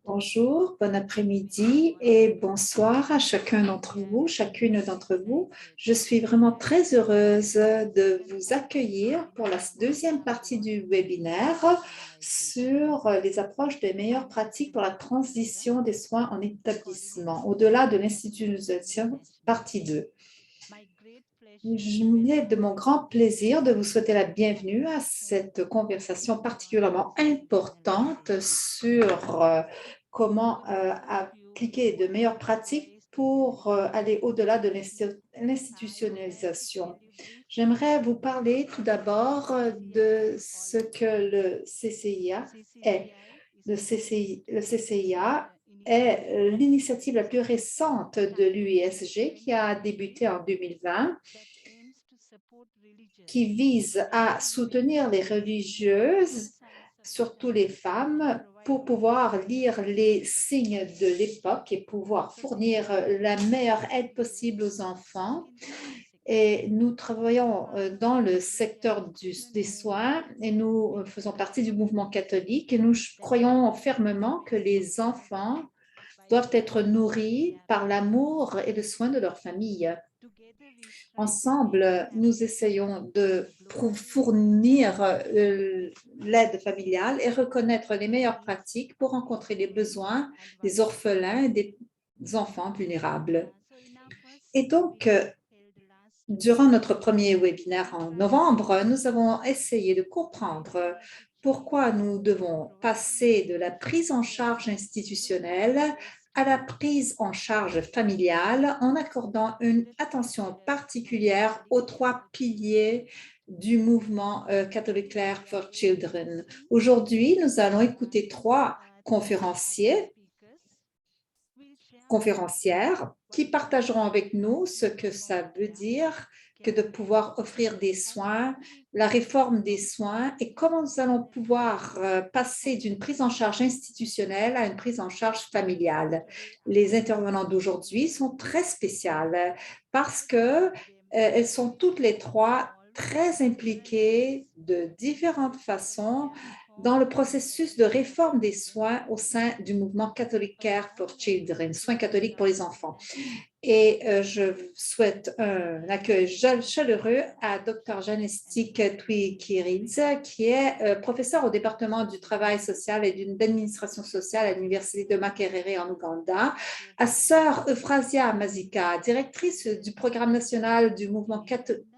Bonjour, bon après-midi et bonsoir à chacun d'entre vous, chacune d'entre vous. Je suis vraiment très heureuse de vous accueillir pour la deuxième partie du webinaire sur les approches des meilleures pratiques pour la transition des soins en établissement, au-delà de l'institutionnalisation, partie 2. Il est de mon grand plaisir de vous souhaiter la bienvenue à cette conversation particulièrement importante sur comment appliquer de meilleures pratiques pour aller au-delà de l'institutionnalisation. J'aimerais vous parler tout d'abord de ce que le CCIA est. Le CCIA est l'initiative la plus récente de l'UISG qui a débuté en 2020, qui vise à soutenir les religieuses, surtout les femmes, pour pouvoir lire les signes de l'époque et pouvoir fournir la meilleure aide possible aux enfants. Et nous travaillons dans le secteur des soins et nous faisons partie du mouvement catholique et nous croyons fermement que les enfants doivent être nourris par l'amour et le soin de leur famille. Ensemble, nous essayons de fournir l'aide familiale et reconnaître les meilleures pratiques pour rencontrer les besoins des orphelins et des enfants vulnérables. Et donc, durant notre premier webinaire en novembre, nous avons essayé de comprendre pourquoi nous devons passer de la prise en charge institutionnelle à la prise en charge familiale en accordant une attention particulière aux trois piliers du mouvement Catholic Care for Children. Aujourd'hui, nous allons écouter trois conférencières qui partageront avec nous ce que ça veut dire que de pouvoir offrir des soins, la réforme des soins et comment nous allons pouvoir passer d'une prise en charge institutionnelle à une prise en charge familiale. Les intervenants d'aujourd'hui sont très spéciales parce qu'elles sont toutes les trois très impliquées de différentes façons dans le processus de réforme des soins au sein du mouvement Catholic Care for Children, soins catholiques pour les enfants. Et je souhaite un accueil chaleureux à Dr. Janestik Twikiridze, qui est professeur au département du travail social et d'une administration sociale à l'Université de Makerere en Ouganda, à Sœur Euphrasia Mazika, directrice du programme national du mouvement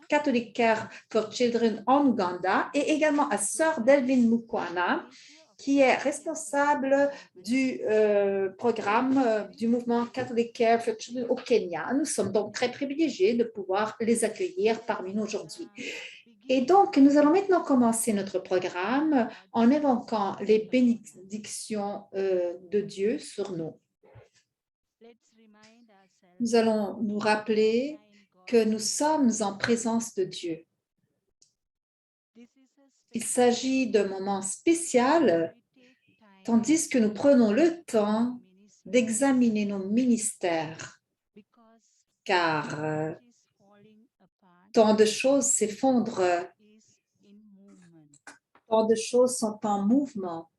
Catholic Care for Children en Ouganda, et également à Sœur Delvin Mukwana, qui est responsable du programme du mouvement Catholic Care for Children au Kenya. Nous sommes donc très privilégiés de pouvoir les accueillir parmi nous aujourd'hui. Et donc, nous allons maintenant commencer notre programme en évoquant les bénédictions de Dieu sur nous. Nous allons nous rappeler que nous sommes en présence de Dieu. Il s'agit d'un moment spécial, tandis que nous prenons le temps d'examiner nos ministères, car tant de choses s'effondrent, tant de choses sont en mouvement.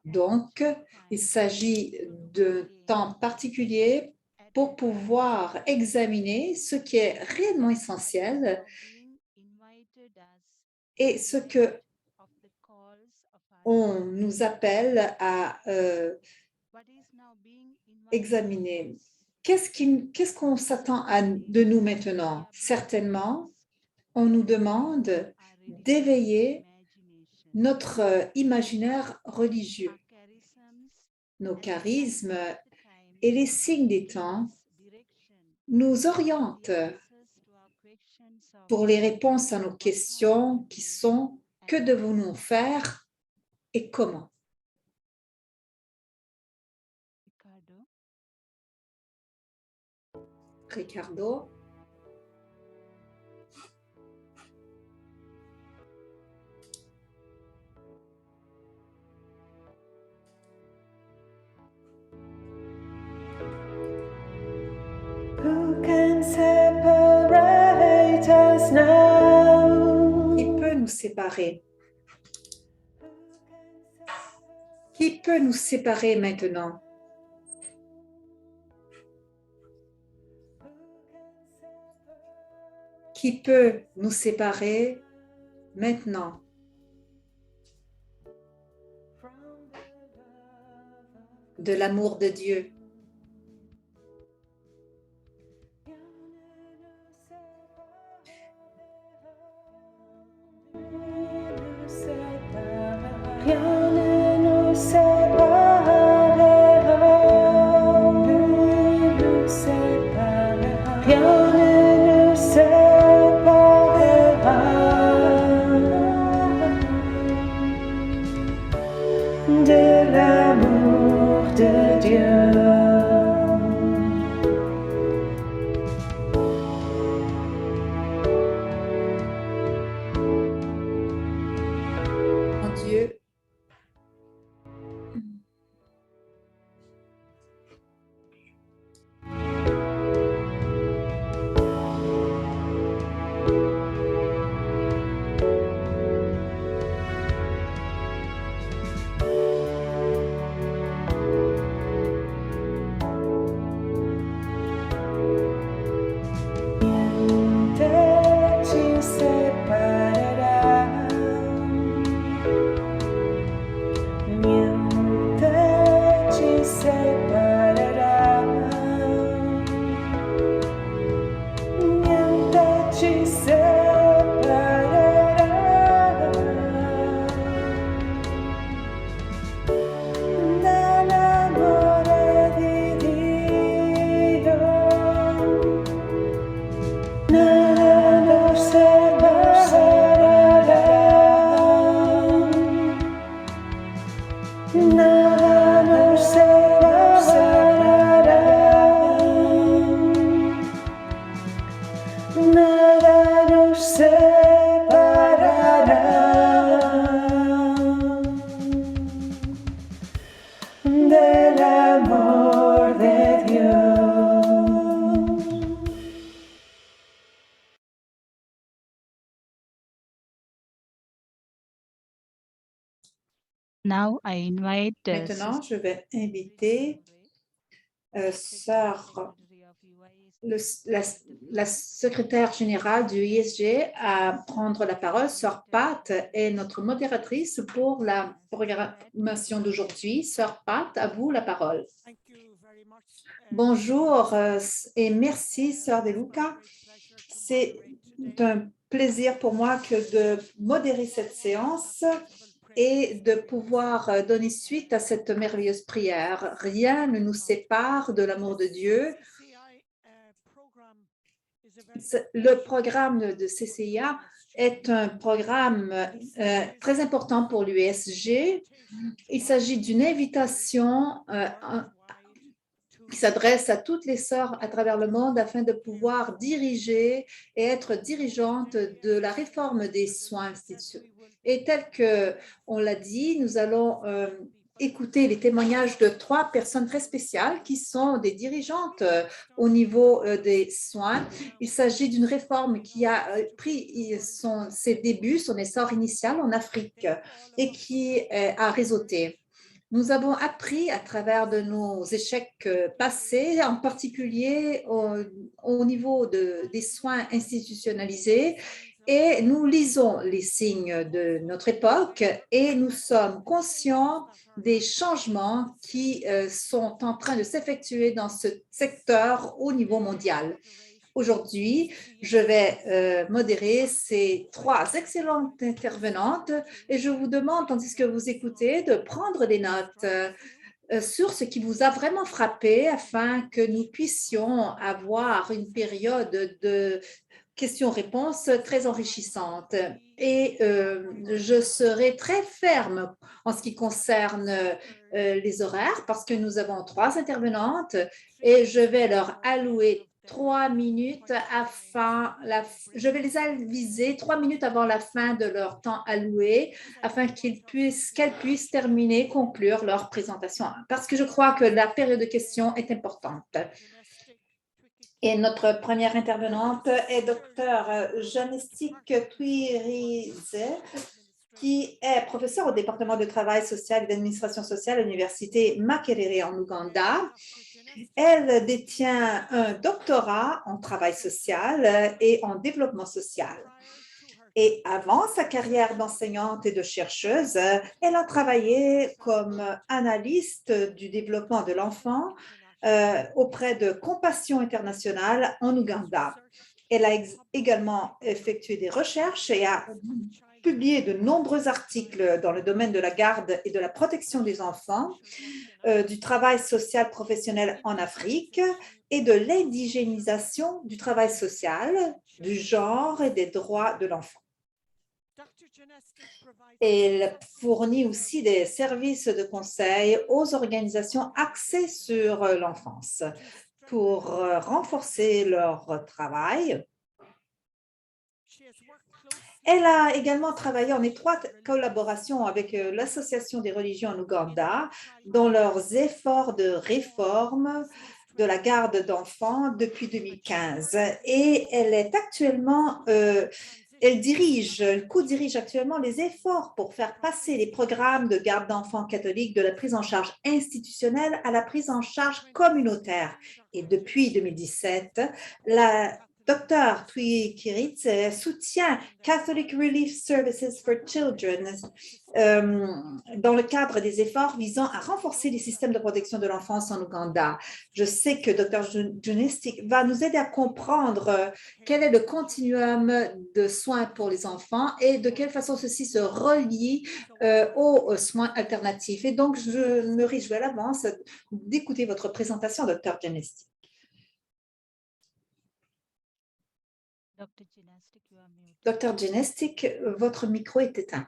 Donc, il s'agit de temps particulier pour pouvoir examiner ce qui est réellement essentiel et ce que on nous appelle à examiner. Qu'est-ce qu'on s'attend de nous maintenant? Certainement, on nous demande d'éveiller notre imaginaire religieux. Nos charismes et les signes des temps nous orientent pour les réponses à nos questions qui sont « Que devons-nous faire et comment ?» Ricardo. Who can separate us now? Qui peut nous séparer? Qui peut nous séparer maintenant? Qui peut nous séparer maintenant? De l'amour de Dieu. Rien ne nous séparera, lui nous séparera. Rien ne nous séparera de l'amour de Dieu. En Dieu. Ci separerà, niente ci separerà, niente ci separerà dall'amore di Dio. Nada nos separará, nada nos separará, nada nos separará del amor de Dios. Now I invite Maintenant, je vais inviter Sœur, la secrétaire générale du ISG à prendre la parole. Sœur Pat est notre modératrice pour la programmation d'aujourd'hui. Sœur Pat, à vous la parole. Bonjour et merci, Sœur De Luca. C'est un plaisir pour moi que de modérer cette séance et de pouvoir donner suite à cette merveilleuse prière. Rien ne nous sépare de l'amour de Dieu. Le programme de CCIA est un programme très important pour l'USG. Il s'agit d'une invitation qui s'adresse à toutes les sœurs à travers le monde afin de pouvoir diriger et être dirigeante de la réforme des soins institutionnels. Et tel qu'on l'a dit, nous allons écouter les témoignages de 3 personnes très spéciales qui sont des dirigeantes au niveau des soins. Il s'agit d'une réforme qui a pris ses débuts, son essor initial en Afrique et qui a réseauté. Nous avons appris à travers de nos échecs passés, en particulier au niveau des soins institutionnalisés, et nous lisons les signes de notre époque et nous sommes conscients des changements qui sont en train de s'effectuer dans ce secteur au niveau mondial. Aujourd'hui, je vais modérer ces 3 excellentes intervenantes et je vous demande, tandis que vous écoutez, de prendre des notes sur ce qui vous a vraiment frappé afin que nous puissions avoir une période de questions-réponses très enrichissante. Et je serai très ferme en ce qui concerne les horaires parce que nous avons 3 intervenantes et je vais leur allouer 3 minutes je vais les aviser 3 minutes avant la fin de leur temps alloué afin qu'elles puissent terminer, conclure leur présentation. Parce que je crois que la période de questions est importante. Et notre première intervenante est Dr. Janestik Tuirize. qui est professeure au département de travail social et d'administration sociale à l'université Makerere en Ouganda. Elle détient un doctorat en travail social et en développement social. Et avant sa carrière d'enseignante et de chercheuse, elle a travaillé comme analyste du développement de l'enfant auprès de Compassion Internationale en Ouganda. Elle a également effectué des recherches et a publié de nombreux articles dans le domaine de la garde et de la protection des enfants, du travail social professionnel en Afrique et de l'indigénisation du travail social, du genre et des droits de l'enfant. Elle fournit aussi des services de conseil aux organisations axées sur l'enfance pour renforcer leur travail. Elle a également travaillé en étroite collaboration avec l'Association des religions en Ouganda dans leurs efforts de réforme de la garde d'enfants depuis 2015. Et elle est actuellement elle co-dirige actuellement les efforts pour faire passer les programmes de garde d'enfants catholiques de la prise en charge institutionnelle à la prise en charge communautaire. Et depuis 2017, la Dr. Tui Kiritz soutient Catholic Relief Services for Children dans le cadre des efforts visant à renforcer les systèmes de protection de l'enfance en Ouganda. Je sais que Dr. Junistic va nous aider à comprendre quel est le continuum de soins pour les enfants et de quelle façon ceci se relie aux soins alternatifs. Et donc, je me réjouis à l'avance d'écouter votre présentation, Dr. Junistic. Dr. Junistic, votre micro est éteint.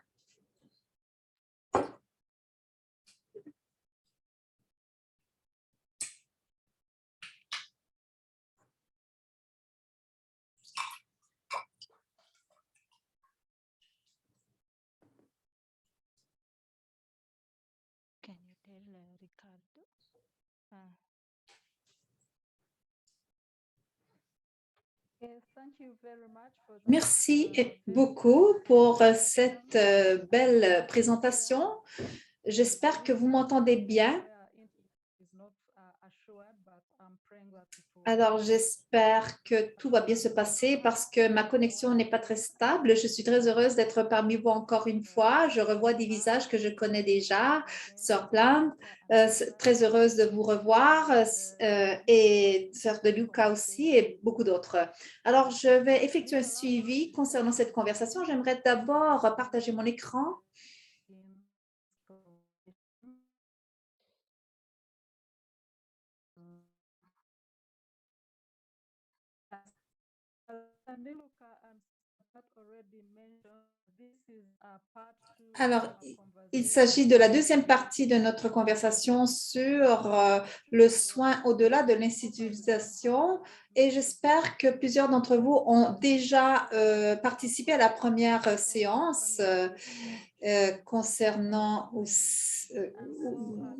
Can you tell Ricardo? Merci beaucoup pour cette belle présentation. J'espère que vous m'entendez bien. Alors, j'espère que tout va bien se passer parce que ma connexion n'est pas très stable. Je suis très heureuse d'être parmi vous encore une fois. Je revois des visages que je connais déjà. Sœur Plante, très heureuse de vous revoir et Sœur de Luca aussi et beaucoup d'autres. Alors, je vais effectuer un suivi concernant cette conversation. J'aimerais d'abord partager mon écran. Alors, il s'agit de la deuxième partie de notre conversation sur le soin au-delà de l'institutionnalisation et j'espère que plusieurs d'entre vous ont déjà participé à la première séance concernant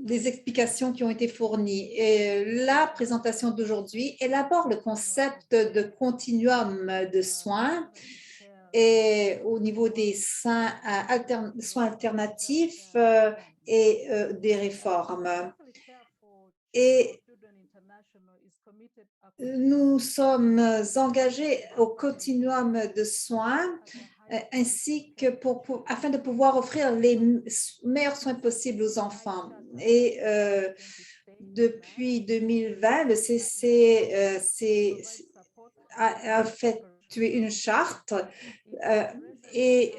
les explications qui ont été fournies. Et la présentation d'aujourd'hui élabore le concept de continuum de soins et au niveau des soins alternatifs et des réformes. Et nous sommes engagés au continuum de soins ainsi que afin de pouvoir offrir les meilleurs soins possibles aux enfants. Et depuis 2020, le CC a fait une charte et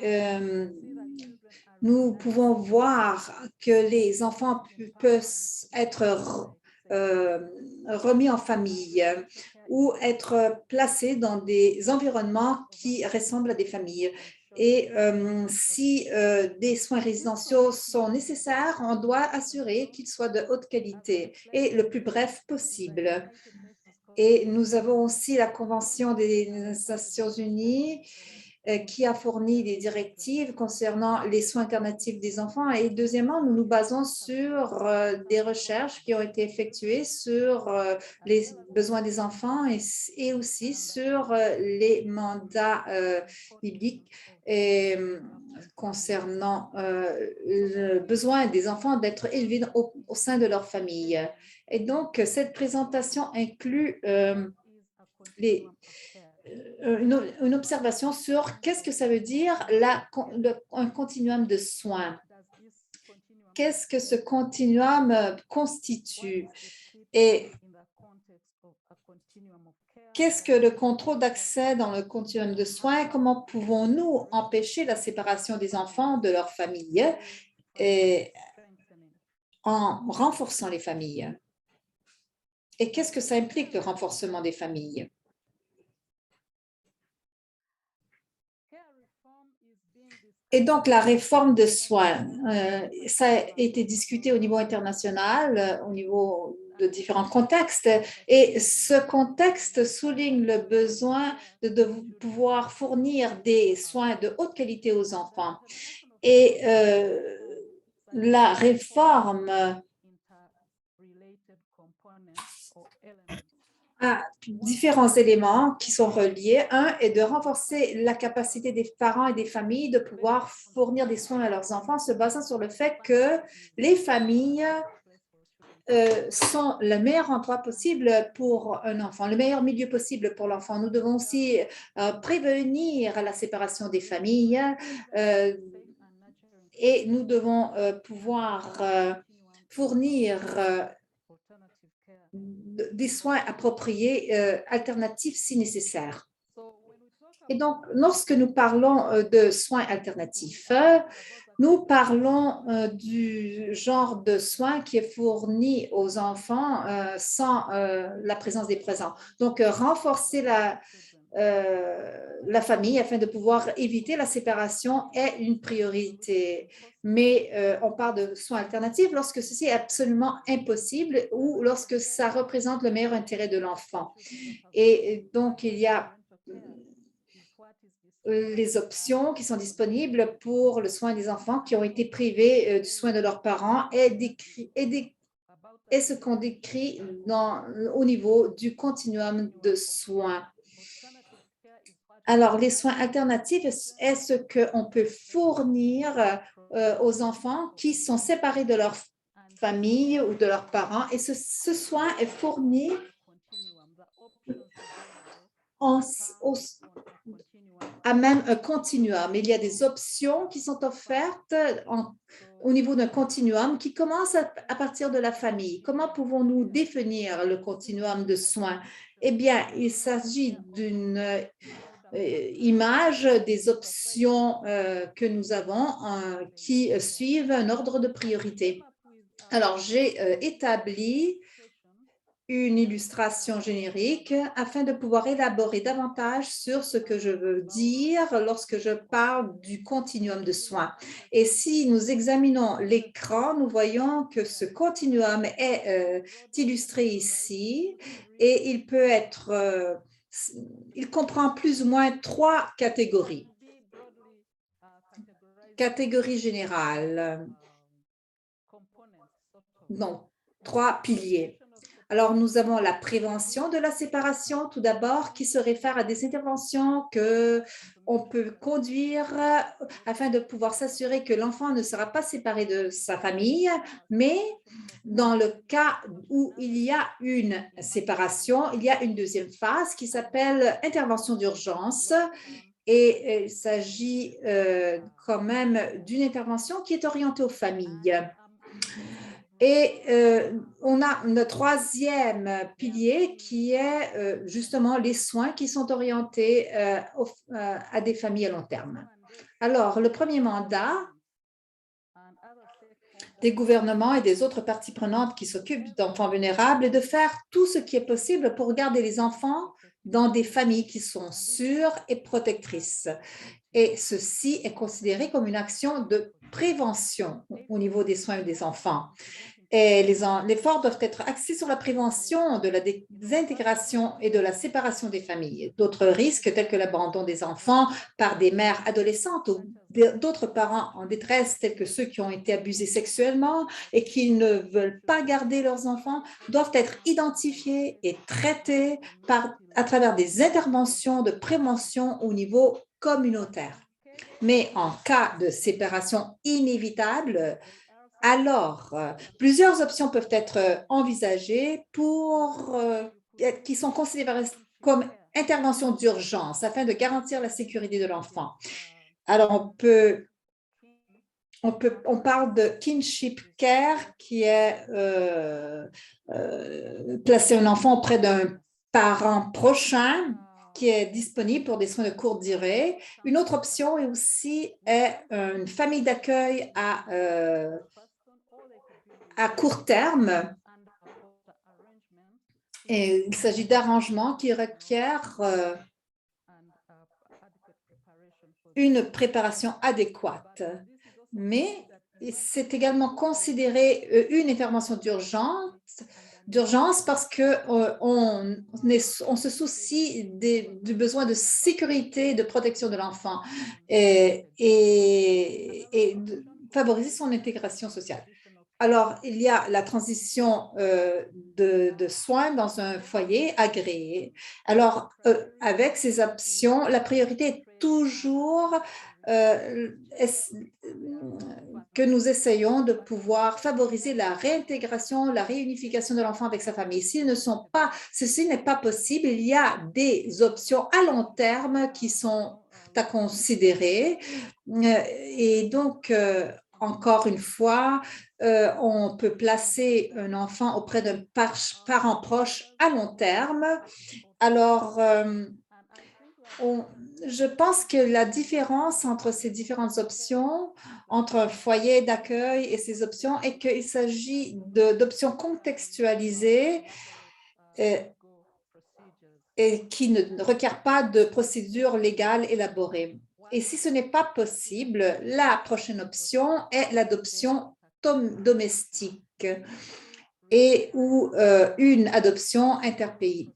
nous pouvons voir que les enfants peuvent être remis en famille ou être placés dans des environnements qui ressemblent à des familles. Et si des soins résidentiels sont nécessaires, on doit assurer qu'ils soient de haute qualité et le plus bref possible. Et nous avons aussi la Convention des Nations Unies qui a fourni des directives concernant les soins alternatifs des enfants. Et deuxièmement, nous nous basons sur des recherches qui ont été effectuées sur les besoins des enfants et aussi sur les mandats bibliques concernant le besoin des enfants d'être élevés au sein de leur famille. Et donc, cette présentation inclut une observation sur qu'est-ce que ça veut dire un continuum de soins. Qu'est-ce que ce continuum constitue et qu'est-ce que le contrôle d'accès dans le continuum de soins? Comment pouvons-nous empêcher la séparation des enfants de leur famille en renforçant les familles? Et qu'est-ce que ça implique, le renforcement des familles? Et donc, la réforme de soins, ça a été discuté au niveau international, au niveau de différents contextes. Et ce contexte souligne le besoin de pouvoir fournir des soins de haute qualité aux enfants. Et la réforme a différents éléments qui sont reliés. Un est de renforcer la capacité des parents et des familles de pouvoir fournir des soins à leurs enfants, se basant sur le fait que les familles sont le meilleur endroit possible pour un enfant, le meilleur milieu possible pour l'enfant. Nous devons aussi prévenir la séparation des familles et nous devons pouvoir fournir des soins appropriés, alternatifs si nécessaire. Et donc, lorsque nous parlons de soins alternatifs, nous parlons du genre de soins qui est fourni aux enfants sans la présence des présents. Donc, renforcer la famille afin de pouvoir éviter la séparation est une priorité. Mais on parle de soins alternatifs lorsque ceci est absolument impossible ou lorsque ça représente le meilleur intérêt de l'enfant. Et donc, il y a les options qui sont disponibles pour le soin des enfants qui ont été privés du soin de leurs parents et ce qu'on décrit au niveau du continuum de soins. Alors, les soins alternatifs est ce qu'on peut fournir aux enfants qui sont séparés de leur famille ou de leurs parents. Et ce soin est fourni à même un continuum. Il y a des options qui sont offertes au niveau d'un continuum qui commence à partir de la famille. Comment pouvons-nous définir le continuum de soins? Eh bien, il s'agit d'une image des options que nous avons qui suivent un ordre de priorité. Alors, j'ai établi une illustration générique afin de pouvoir élaborer davantage sur ce que je veux dire lorsque je parle du continuum de soins. Et si nous examinons l'écran, nous voyons que ce continuum est illustré ici et il peut être, il comprend plus ou moins 3 catégories. Catégorie générale, donc 3 piliers. Alors, nous avons la prévention de la séparation, tout d'abord, qui se réfère à des interventions qu'on peut conduire afin de pouvoir s'assurer que l'enfant ne sera pas séparé de sa famille, mais dans le cas où il y a une séparation, il y a une deuxième phase qui s'appelle intervention d'urgence. Et il s'agit quand même d'une intervention qui est orientée aux familles. Et on a le 3e pilier qui est justement les soins qui sont orientés à des familles à long terme. Alors, le premier mandat des gouvernements et des autres parties prenantes qui s'occupent d'enfants vulnérables est de faire tout ce qui est possible pour garder les enfants dans des familles qui sont sûres et protectrices. Et ceci est considéré comme une action de prévention au niveau des soins des enfants. Et l'effort doivent être axés sur la prévention de la désintégration et de la séparation des familles. D'autres risques, tels que l'abandon des enfants par des mères adolescentes ou d'autres parents en détresse, tels que ceux qui ont été abusés sexuellement et qui ne veulent pas garder leurs enfants, doivent être identifiés et traités à travers des interventions de prévention au niveau communautaire. Mais en cas de séparation inévitable, alors, plusieurs options peuvent être envisagées qui sont considérées comme intervention d'urgence afin de garantir la sécurité de l'enfant. Alors, on parle de kinship care, qui est placer un enfant auprès d'un parent prochain qui est disponible pour des soins de courte durée. Une autre option est une famille d'accueil à court terme. Et il s'agit d'arrangements qui requièrent une préparation adéquate. Mais c'est également considéré une intervention d'urgence parce qu'on se soucie du besoin de sécurité et de protection de l'enfant et de favoriser son intégration sociale. Alors, il y a la transition de soins dans un foyer agréé. Alors, avec ces options, la priorité est toujours que nous essayons de pouvoir favoriser la réintégration, la réunification de l'enfant avec sa famille. Ceci n'est pas possible, il y a des options à long terme qui sont à considérer. Et donc, encore une fois, on peut placer un enfant auprès d'un parent proche à long terme. Alors, je pense que la différence entre ces différentes options, entre un foyer d'accueil et ces options, est qu'il s'agit d'options contextualisées et qui ne requièrent pas de procédure légale élaborée. Et si ce n'est pas possible, la prochaine option est l'adoption domestique ou une adoption interpays.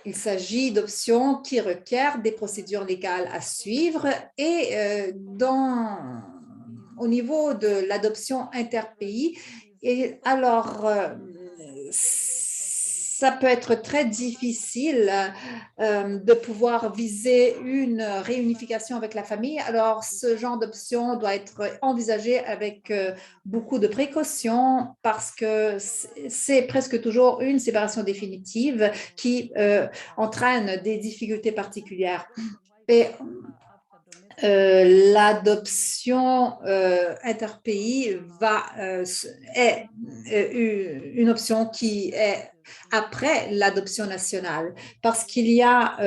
Il s'agit d'options qui requièrent des procédures légales à suivre et au niveau de l'adoption interpays, et alors ça peut être très difficile de pouvoir viser une réunification avec la famille. Alors, ce genre d'option doit être envisagé avec beaucoup de précautions parce que c'est presque toujours une séparation définitive qui entraîne des difficultés particulières. Et l'adoption interpays est une option qui est après l'adoption nationale parce qu'il y a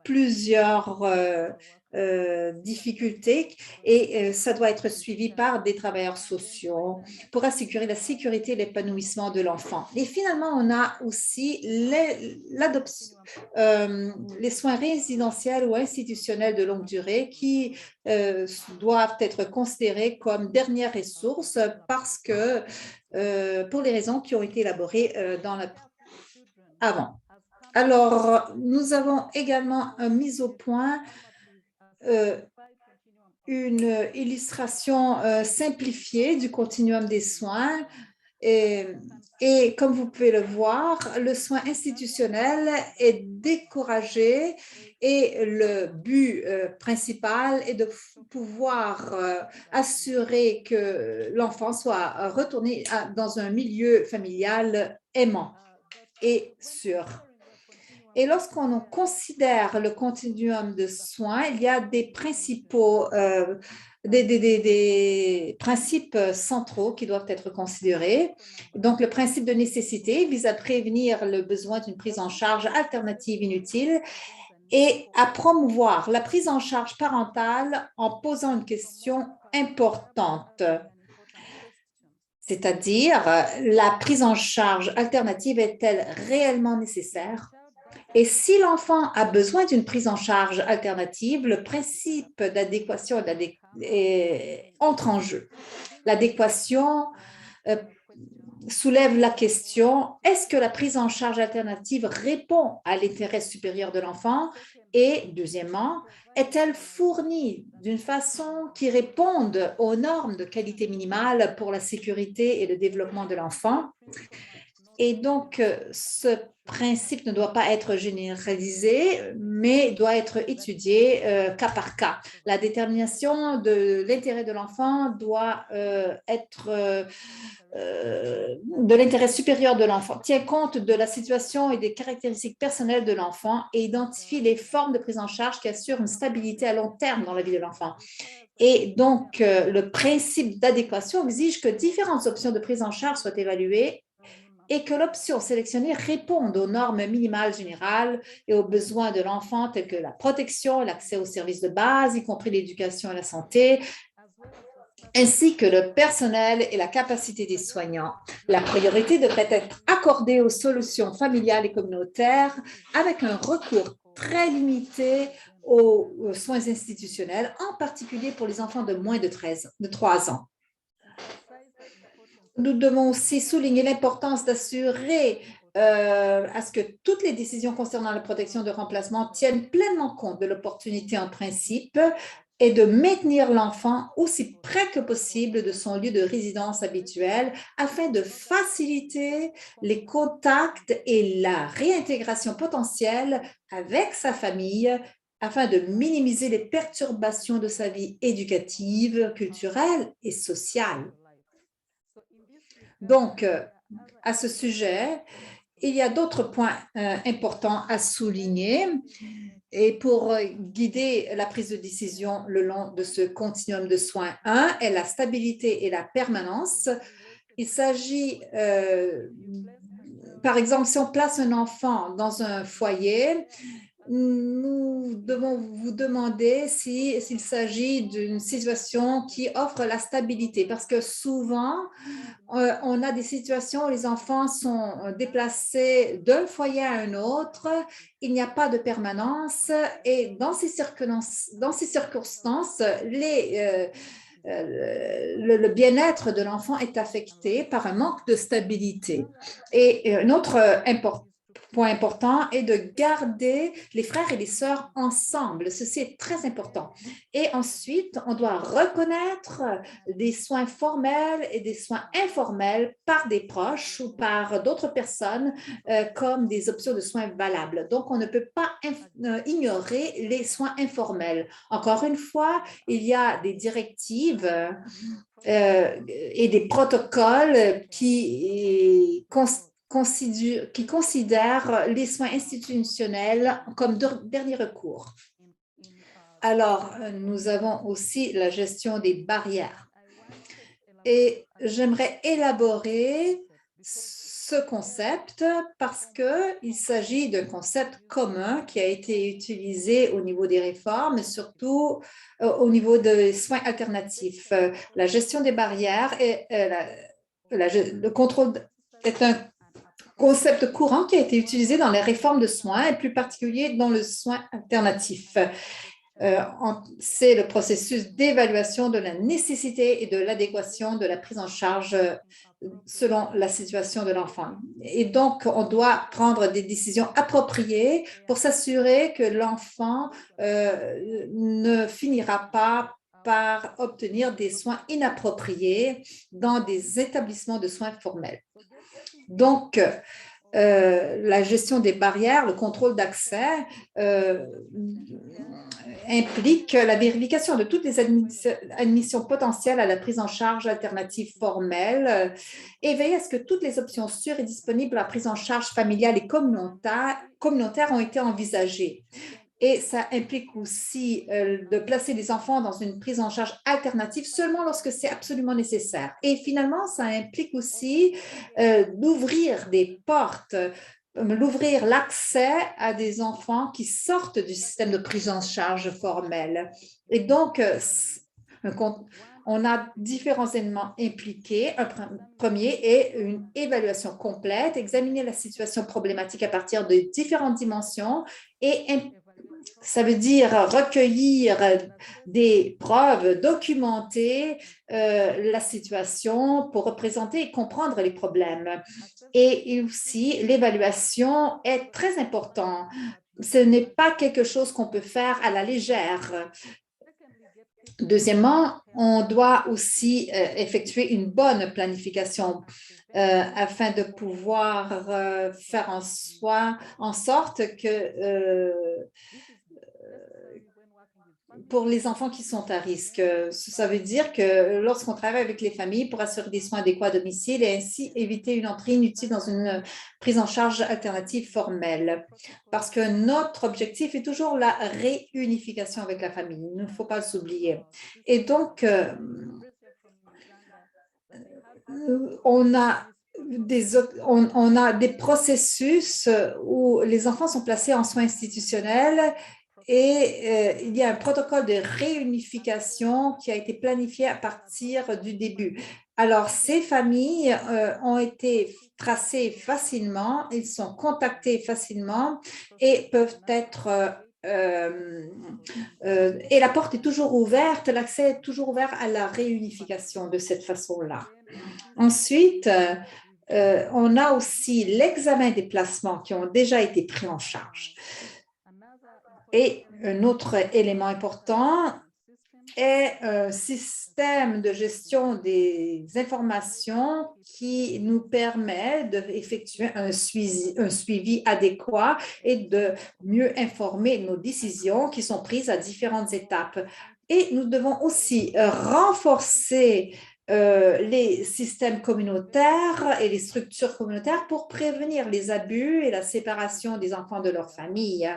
plusieurs difficultés et ça doit être suivi par des travailleurs sociaux pour assurer la sécurité et l'épanouissement de l'enfant. Et finalement, on a aussi l'adoption, les soins résidentiels ou institutionnels de longue durée qui doivent être considérés comme dernière ressource parce que pour les raisons qui ont été élaborées avant. Alors, nous avons également mis au point une illustration simplifiée du continuum des soins. Et comme vous pouvez le voir, le soin institutionnel est découragé et le but principal est de pouvoir assurer que l'enfant soit retourné dans un milieu familial aimant et sûr. Et lorsqu'on considère le continuum de soins, il y a des principes centraux qui doivent être considérés. Donc, le principe de nécessité vise à prévenir le besoin d'une prise en charge alternative inutile et à promouvoir la prise en charge parentale en posant une question importante. C'est-à-dire, la prise en charge alternative est-elle réellement nécessaire? Et si l'enfant a besoin d'une prise en charge alternative, le principe d'adéquation entre en jeu. L'adéquation soulève la question, est-ce que la prise en charge alternative répond à l'intérêt supérieur de l'enfant? Et deuxièmement, est-elle fournie d'une façon qui réponde aux normes de qualité minimale pour la sécurité et le développement de l'enfant? Et donc, ce principe ne doit pas être généralisé, mais doit être étudié cas par cas. La détermination de l'intérêt de l'enfant doit être de l'intérêt supérieur de l'enfant, tient compte de la situation et des caractéristiques personnelles de l'enfant et identifie les formes de prise en charge qui assurent une stabilité à long terme dans la vie de l'enfant. Et donc, le principe d'adéquation exige que différentes options de prise en charge soient évaluées et que l'option sélectionnée réponde aux normes minimales générales et aux besoins de l'enfant tels que la protection, l'accès aux services de base, y compris l'éducation et la santé, ainsi que le personnel et la capacité des soignants. La priorité devrait être accordée aux solutions familiales et communautaires avec un recours très limité aux soins institutionnels, en particulier pour les enfants de moins de 3 ans. Nous devons aussi souligner l'importance d'assurer à ce que toutes les décisions concernant la protection de remplacement tiennent pleinement compte de l'opportunité en principe et de maintenir l'enfant aussi près que possible de son lieu de résidence habituel afin de faciliter les contacts et la réintégration potentielle avec sa famille afin de minimiser les perturbations de sa vie éducative, culturelle et sociale. Donc, à ce sujet, il y a d'autres points importants à souligner et pour guider la prise de décision le long de ce continuum de soins. Un est la stabilité et la permanence. Il s'agit, par exemple, si on place un enfant dans un foyer, nous devons vous demander s'il s'agit d'une situation qui offre la stabilité, parce que souvent, on a des situations où les enfants sont déplacés d'un foyer à un autre, il n'y a pas de permanence et dans ces circonstances, le bien-être de l'enfant est affecté par un manque de stabilité. Et un autre point important est de garder les frères et les sœurs ensemble. Ceci est très important. Et ensuite, on doit reconnaître des soins formels et des soins informels par des proches ou par d'autres personnes comme des options de soins valables. Donc, on ne peut pas ignorer les soins informels. Encore une fois, il y a des directives et des protocoles qui considèrent les soins institutionnels comme dernier recours. Alors, nous avons aussi la gestion des barrières. Et j'aimerais élaborer ce concept parce qu'il s'agit d'un concept commun qui a été utilisé au niveau des réformes, surtout au niveau des soins alternatifs. La gestion des barrières et le contrôle est un concept courant qui a été utilisé dans les réformes de soins et plus particulièrement dans le soin alternatif. C'est le processus d'évaluation de la nécessité et de l'adéquation de la prise en charge selon la situation de l'enfant. Et donc, on doit prendre des décisions appropriées pour s'assurer que l'enfant ne finira pas par obtenir des soins inappropriés dans des établissements de soins formels. Donc, la gestion des barrières, le contrôle d'accès implique la vérification de toutes les admissions potentielles à la prise en charge alternative formelle et veiller à ce que toutes les options sûres et disponibles à la prise en charge familiale et communautaire ont été envisagées. Et ça implique aussi de placer les enfants dans une prise en charge alternative seulement lorsque c'est absolument nécessaire. Et finalement, ça implique aussi d'ouvrir des portes, d'ouvrir l'accès à des enfants qui sortent du système de prise en charge formel. Et donc, on a différents éléments impliqués. Un premier est une évaluation complète, examiner la situation problématique à partir de différentes dimensions et Ça veut dire recueillir des preuves, documenter la situation pour représenter et comprendre les problèmes. Et aussi, l'évaluation est très importante. Ce n'est pas quelque chose qu'on peut faire à la légère. Deuxièmement, on doit aussi effectuer une bonne planification afin de pouvoir faire en sorte que pour les enfants qui sont à risque, ça veut dire que lorsqu'on travaille avec les familles pour assurer des soins adéquats à domicile et ainsi éviter une entrée inutile dans une prise en charge alternative formelle. Parce que notre objectif est toujours la réunification avec la famille. Il ne faut pas s'oublier. Et donc, on a des processus où les enfants sont placés en soins institutionnels et il y a un protocole de réunification qui a été planifié à partir du début. Alors, ces familles ont été tracées facilement, ils sont contactés facilement et peuvent être et la porte est toujours ouverte, l'accès est toujours ouvert à la réunification de cette façon-là. Ensuite, on a aussi l'examen des placements qui ont déjà été pris en charge. Et un autre élément important est un système de gestion des informations qui nous permet d'effectuer un suivi adéquat et de mieux informer nos décisions qui sont prises à différentes étapes. Et nous devons aussi renforcer les systèmes communautaires et les structures communautaires pour prévenir les abus et la séparation des enfants de leur famille.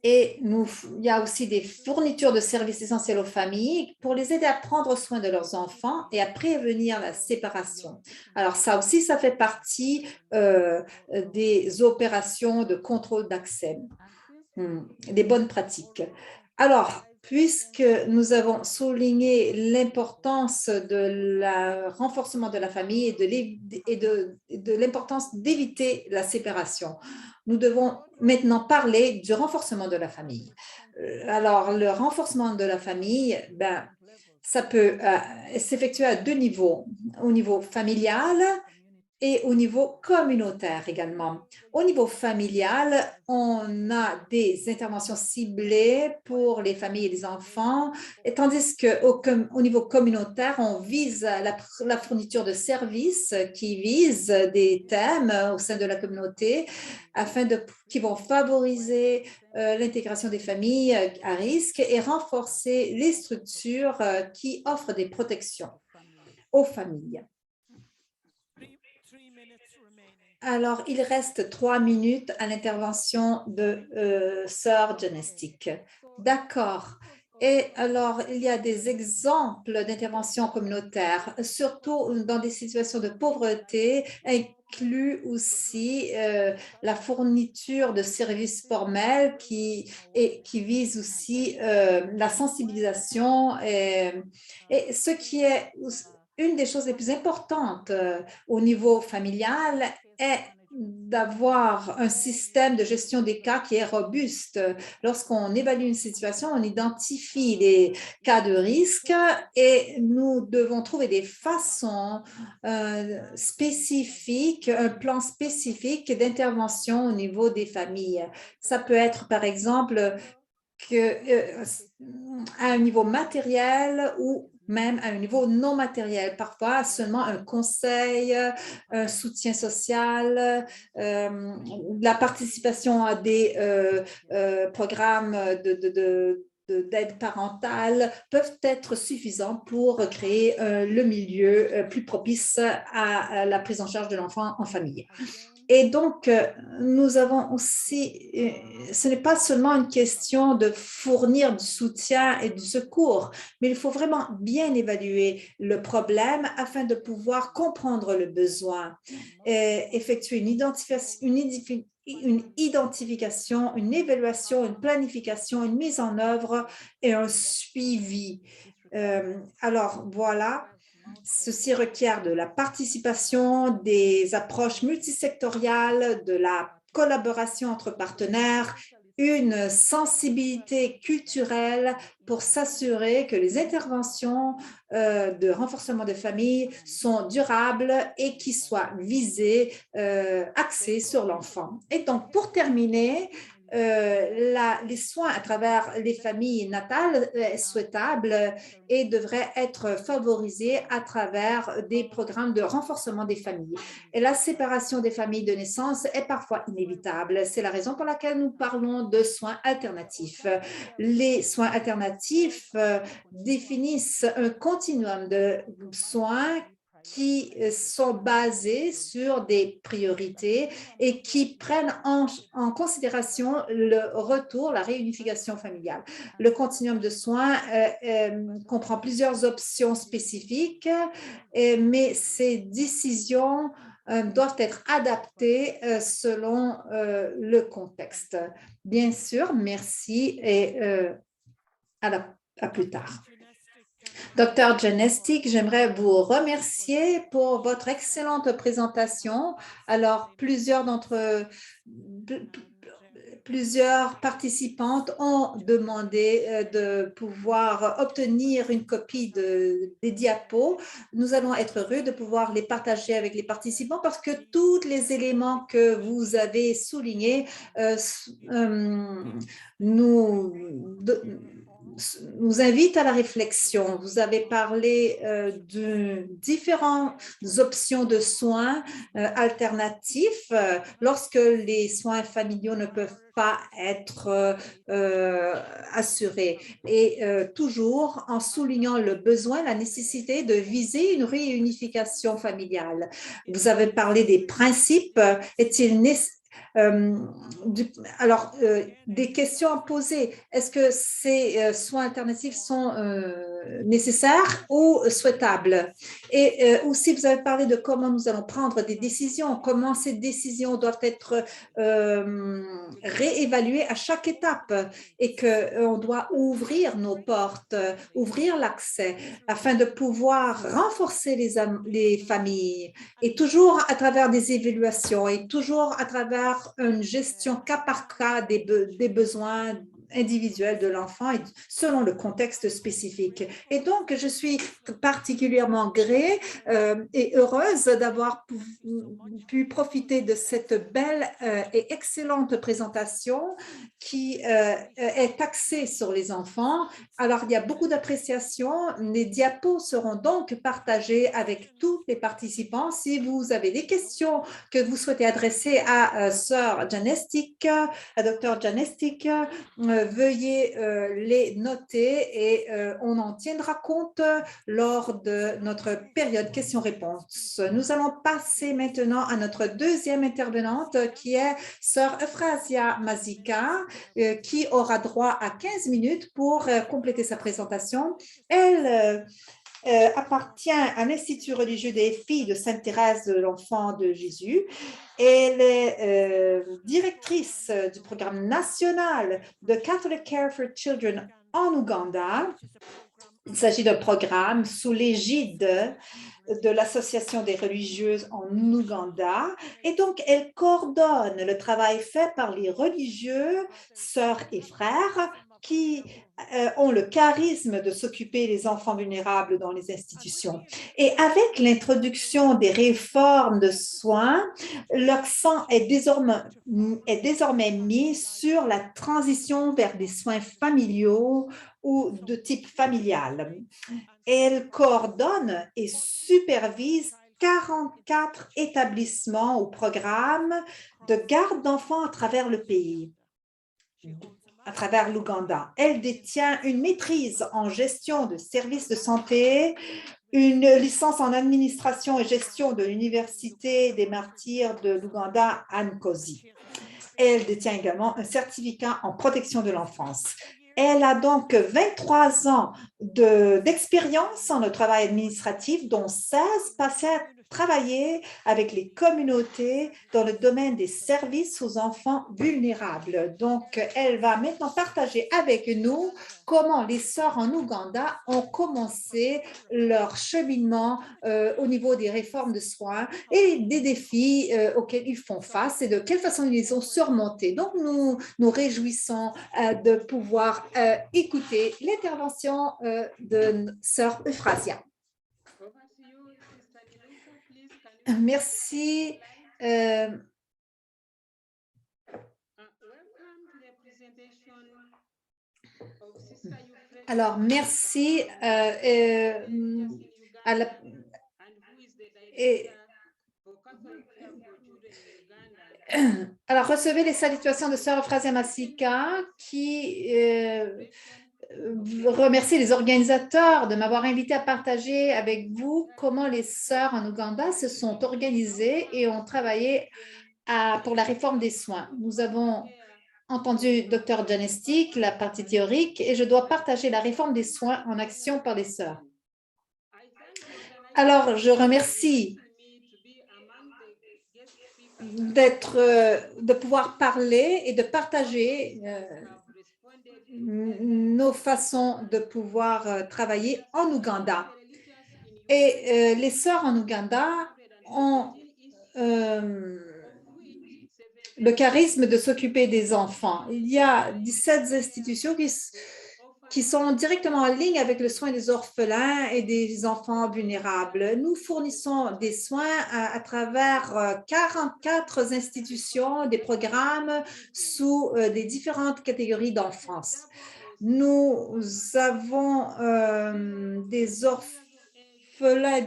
Et il y a aussi des fournitures de services essentiels aux familles pour les aider à prendre soin de leurs enfants et à prévenir la séparation. Alors ça aussi, ça fait partie des opérations de contrôle d'accès, des bonnes pratiques. Alors, puisque nous avons souligné l'importance de renforcement de la famille et de l'importance d'éviter la séparation, nous devons maintenant parler du renforcement de la famille. Alors, le renforcement de la famille, ça peut s'effectuer à deux niveaux, au niveau familial et au niveau communautaire également. Au niveau familial, on a des interventions ciblées pour les familles et les enfants, et tandis qu'au niveau communautaire, on vise la fourniture de services qui visent des thèmes au sein de la communauté qui vont favoriser l'intégration des familles à risque et renforcer les structures qui offrent des protections aux familles. Alors, il reste 3 minutes à l'intervention de Sœur Genestic. D'accord. Et alors, il y a des exemples d'intervention communautaire, surtout dans des situations de pauvreté, inclut aussi la fourniture de services formels qui vise aussi la sensibilisation et ce qui est une des choses les plus importantes au niveau familial est d'avoir un système de gestion des cas qui est robuste. Lorsqu'on évalue une situation, on identifie les cas de risque et nous devons trouver des façons spécifiques, un plan spécifique d'intervention au niveau des familles. Ça peut être, par exemple, à un niveau matériel ou même à un niveau non matériel, parfois seulement un conseil, un soutien social, la participation à des programmes d'aide parentale peuvent être suffisants pour créer le milieu plus propice à la prise en charge de l'enfant en famille. Et donc, nous avons aussi, ce n'est pas seulement une question de fournir du soutien et du secours, mais il faut vraiment bien évaluer le problème afin de pouvoir comprendre le besoin, effectuer une identification, une évaluation, une planification, une mise en œuvre et un suivi. Alors, voilà. Ceci requiert de la participation, des approches multisectorielles, de la collaboration entre partenaires, une sensibilité culturelle pour s'assurer que les interventions de renforcement de famille sont durables et qui soient visées, axées sur l'enfant. Et donc, pour terminer, les soins à travers les familles natales est souhaitable et devrait être favorisé à travers des programmes de renforcement des familles. Et la séparation des familles de naissance est parfois inévitable. C'est la raison pour laquelle nous parlons de soins alternatifs. Les soins alternatifs définissent un continuum de soins qui sont basés sur des priorités et qui prennent en considération le retour, la réunification familiale. Le continuum de soins comprend plusieurs options spécifiques, mais ces décisions doivent être adaptées selon le contexte. Bien sûr, merci et à plus tard. Dr. Janestic, j'aimerais vous remercier pour votre excellente présentation. Alors, plusieurs participantes ont demandé de pouvoir obtenir une copie des diapos. Nous allons être heureux de pouvoir les partager avec les participants parce que tous les éléments que vous avez soulignés nous invite à la réflexion. Vous avez parlé de différentes options de soins alternatifs lorsque les soins familiaux ne peuvent pas être assurés. Et toujours en soulignant le besoin, la nécessité de viser une réunification familiale. Vous avez parlé des principes. Est-il nécessaire? Des questions à poser. Est-ce que ces soins alternatifs sont nécessaires ou souhaitables? Et aussi, vous avez parlé de comment nous allons prendre des décisions, comment ces décisions doivent être réévaluées à chaque étape et qu'on doit ouvrir nos portes, ouvrir l'accès afin de pouvoir renforcer les familles et toujours à travers des évaluations et toujours à travers une gestion cas par cas des besoins individuels de l'enfant et selon le contexte spécifique. Et donc, je suis particulièrement grée et heureuse d'avoir pu profiter de cette belle et excellente présentation qui est axée sur les enfants. Alors, il y a beaucoup d'appréciation. Les diapos seront donc partagés avec tous les participants. Si vous avez des questions que vous souhaitez adresser à Sœur Janestic, à Dr. Janestic, veuillez les noter et on en tiendra compte lors de notre période questions-réponses. Nous allons passer maintenant à notre deuxième intervenante qui est Sœur Euphrasia Mazika qui aura droit à 15 minutes pour compléter sa présentation. Elle appartient à l'Institut religieux des filles de Sainte-Thérèse de l'Enfant de Jésus. Elle est directrice du programme national de Catholic Care for Children en Ouganda. Il s'agit d'un programme sous l'égide de l'Association des religieuses en Ouganda. Et donc, elle coordonne le travail fait par les religieux, sœurs et frères, qui ont le charisme de s'occuper des enfants vulnérables dans les institutions. Et avec l'introduction des réformes de soins, l'accent est désormais mis sur la transition vers des soins familiaux ou de type familial. Elle coordonne et supervise 44 établissements ou programmes de garde d'enfants à travers le pays, à travers l'Ouganda. Elle détient une maîtrise en gestion de services de santé, une licence en administration et gestion de l'Université des martyrs de l'Ouganda à Nkosi. Elle détient également un certificat en protection de l'enfance. Elle a donc 23 ans d'expérience en le travail administratif, dont 16 passés travailler avec les communautés dans le domaine des services aux enfants vulnérables. Donc, elle va maintenant partager avec nous comment les sœurs en Ouganda ont commencé leur cheminement au niveau des réformes de soins et des défis auxquels ils font face et de quelle façon ils les ont surmontés. Donc, nous nous réjouissons de pouvoir écouter l'intervention de sœur Euphrasia. Merci. Alors, merci à la, et, alors, recevez les salutations de sœur Euphrasia Masika qui remercie les organisateurs de m'avoir invité à partager avec vous comment les sœurs en Ouganda se sont organisées et ont travaillé pour la réforme des soins. Nous avons entendu Dr. Janestic, la partie théorique, et je dois partager la réforme des soins en action par les sœurs. Alors, je remercie de pouvoir parler et de partager nos façons de pouvoir travailler en Ouganda. Et les sœurs en Ouganda ont le charisme de s'occuper des enfants. Il y a 17 institutions qui sont directement en ligne avec le soin des orphelins et des enfants vulnérables. Nous fournissons des soins à travers 44 institutions, des programmes sous des différentes catégories d'enfance. Nous avons des orphelins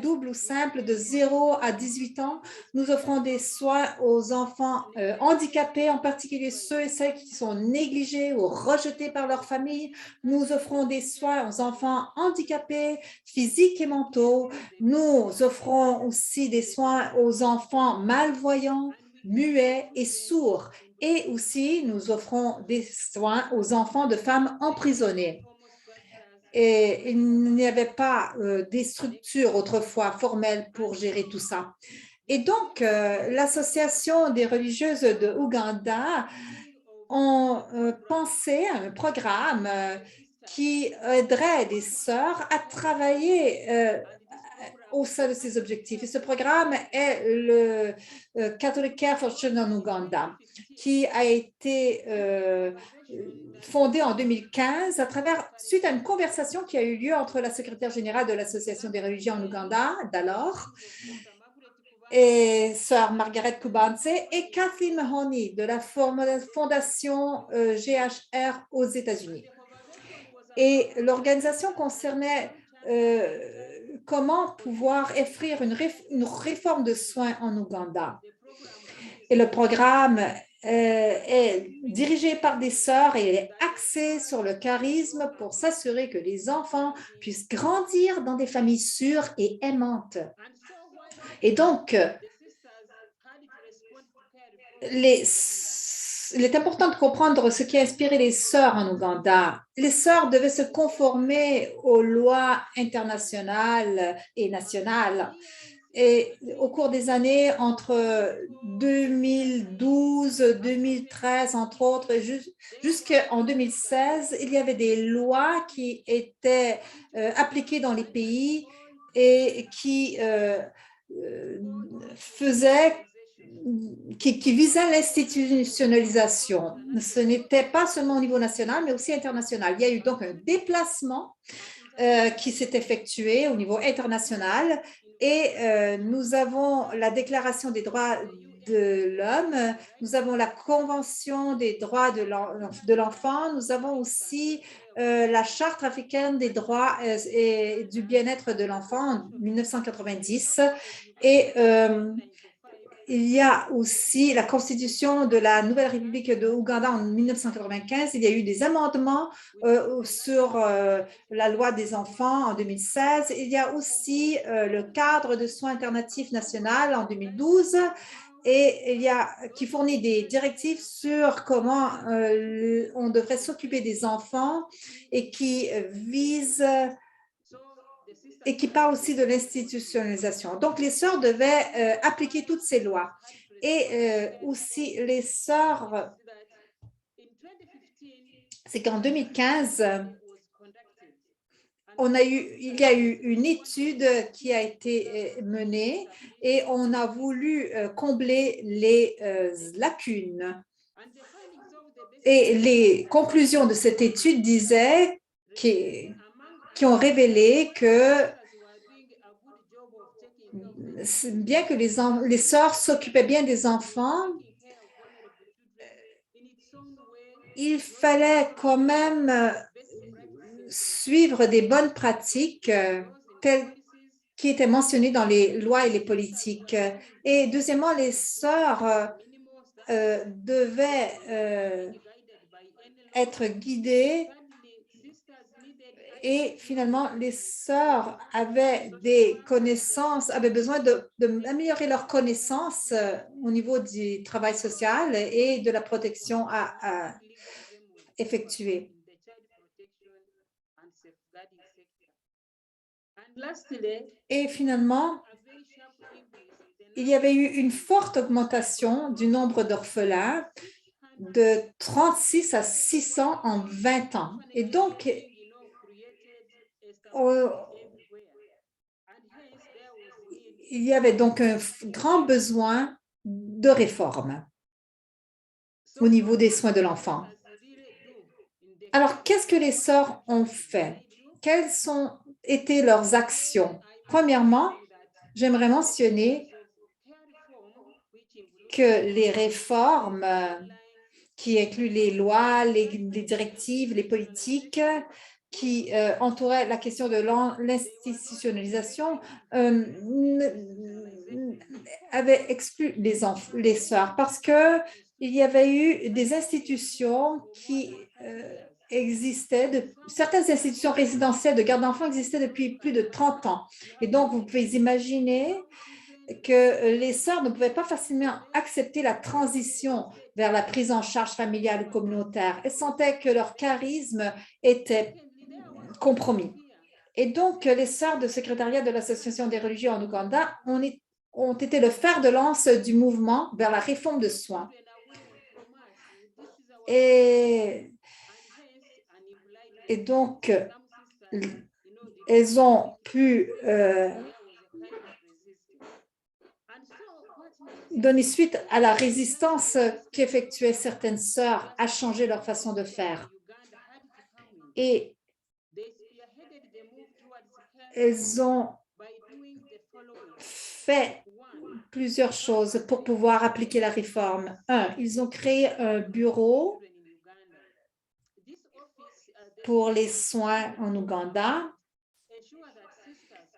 double ou simple de 0 à 18 ans. Nous offrons des soins aux enfants handicapés, en particulier ceux et celles qui sont négligés ou rejetés par leur famille. Nous offrons des soins aux enfants handicapés, physiques et mentaux. Nous offrons aussi des soins aux enfants malvoyants, muets et sourds. Et aussi, nous offrons des soins aux enfants de femmes emprisonnées. Et il n'y avait pas des structures autrefois formelles pour gérer tout ça. Et donc, l'Association des religieuses de Ouganda ont pensé à un programme qui aiderait les sœurs à travailler au sein de ces objectifs. Et ce programme est le Catholic Care for Children en Ouganda, qui a été fondé en 2015 suite à une conversation qui a eu lieu entre la secrétaire générale de l'Association des religions en Ouganda, d'alors, et sœur Margaret Kubanse et Kathleen Mahoney de la fondation GHR aux États-Unis. Et l'organisation concernait comment pouvoir offrir une réforme de soins en Ouganda. Et le programme est dirigé par des sœurs et est axé sur le charisme pour s'assurer que les enfants puissent grandir dans des familles sûres et aimantes. Et donc, il est important de comprendre ce qui a inspiré les sœurs en Ouganda. Les sœurs devaient se conformer aux lois internationales et nationales. Et au cours des années, entre 2012, 2013, entre autres, jusqu'en 2016, il y avait des lois qui étaient appliquées dans les pays et qui visait l'institutionnalisation. Ce n'était pas seulement au niveau national, mais aussi international. Il y a eu donc un déplacement qui s'est effectué au niveau international et nous avons la Déclaration des droits de l'homme, nous avons la Convention des droits de l'enfant, nous avons aussi la Charte africaine des droits et du bien-être de l'enfant en 1990 et il y a aussi la constitution de la Nouvelle République de Ouganda en 1995. Il y a eu des amendements sur la loi des enfants en 2016. Il y a aussi le cadre de soins alternatifs national en 2012 et qui fournit des directives sur comment on devrait s'occuper des enfants et qui vise et qui parle aussi de l'institutionnalisation. Donc, les sœurs devaient appliquer toutes ces lois. Et aussi, les sœurs, c'est qu'en 2015, il y a eu une étude qui a été menée et on a voulu combler les lacunes. Et les conclusions de cette étude disaient qui ont révélé que bien que les sœurs s'occupaient bien des enfants, il fallait quand même suivre des bonnes pratiques telles qui étaient mentionnées dans les lois et les politiques. Et deuxièmement, les sœurs devaient être guidées et finalement, les sœurs avaient des connaissances, avaient besoin d'améliorer leurs connaissances au niveau du travail social et de la protection à effectuer. Et finalement, il y avait eu une forte augmentation du nombre d'orphelins de 36 à 600 en 20 ans. Et donc, il y avait donc un grand besoin de réforme au niveau des soins de l'enfant. Alors, qu'est-ce que les sœurs ont fait? Quelles ont été leurs actions? Premièrement, j'aimerais mentionner que les réformes qui incluent les lois, les directives, les politiques qui entouraient la question de l'institutionnalisation avaient exclu les sœurs parce qu'il y avait eu des institutions qui certaines institutions résidentielles de garde d'enfants existaient depuis plus de 30 ans. Et donc, vous pouvez imaginer que les sœurs ne pouvaient pas facilement accepter la transition vers la prise en charge familiale ou communautaire. Elles sentaient que leur charisme était compromis. Et donc, les sœurs de secrétariat de l'Association des religieux en Ouganda ont été le fer de lance du mouvement vers la réforme de soins. Et donc, elles ont pu donner suite à la résistance qu'effectuaient certaines sœurs à changer leur façon de faire. Et elles ont fait plusieurs choses pour pouvoir appliquer la réforme. Ils ont créé un bureau pour les soins en Ouganda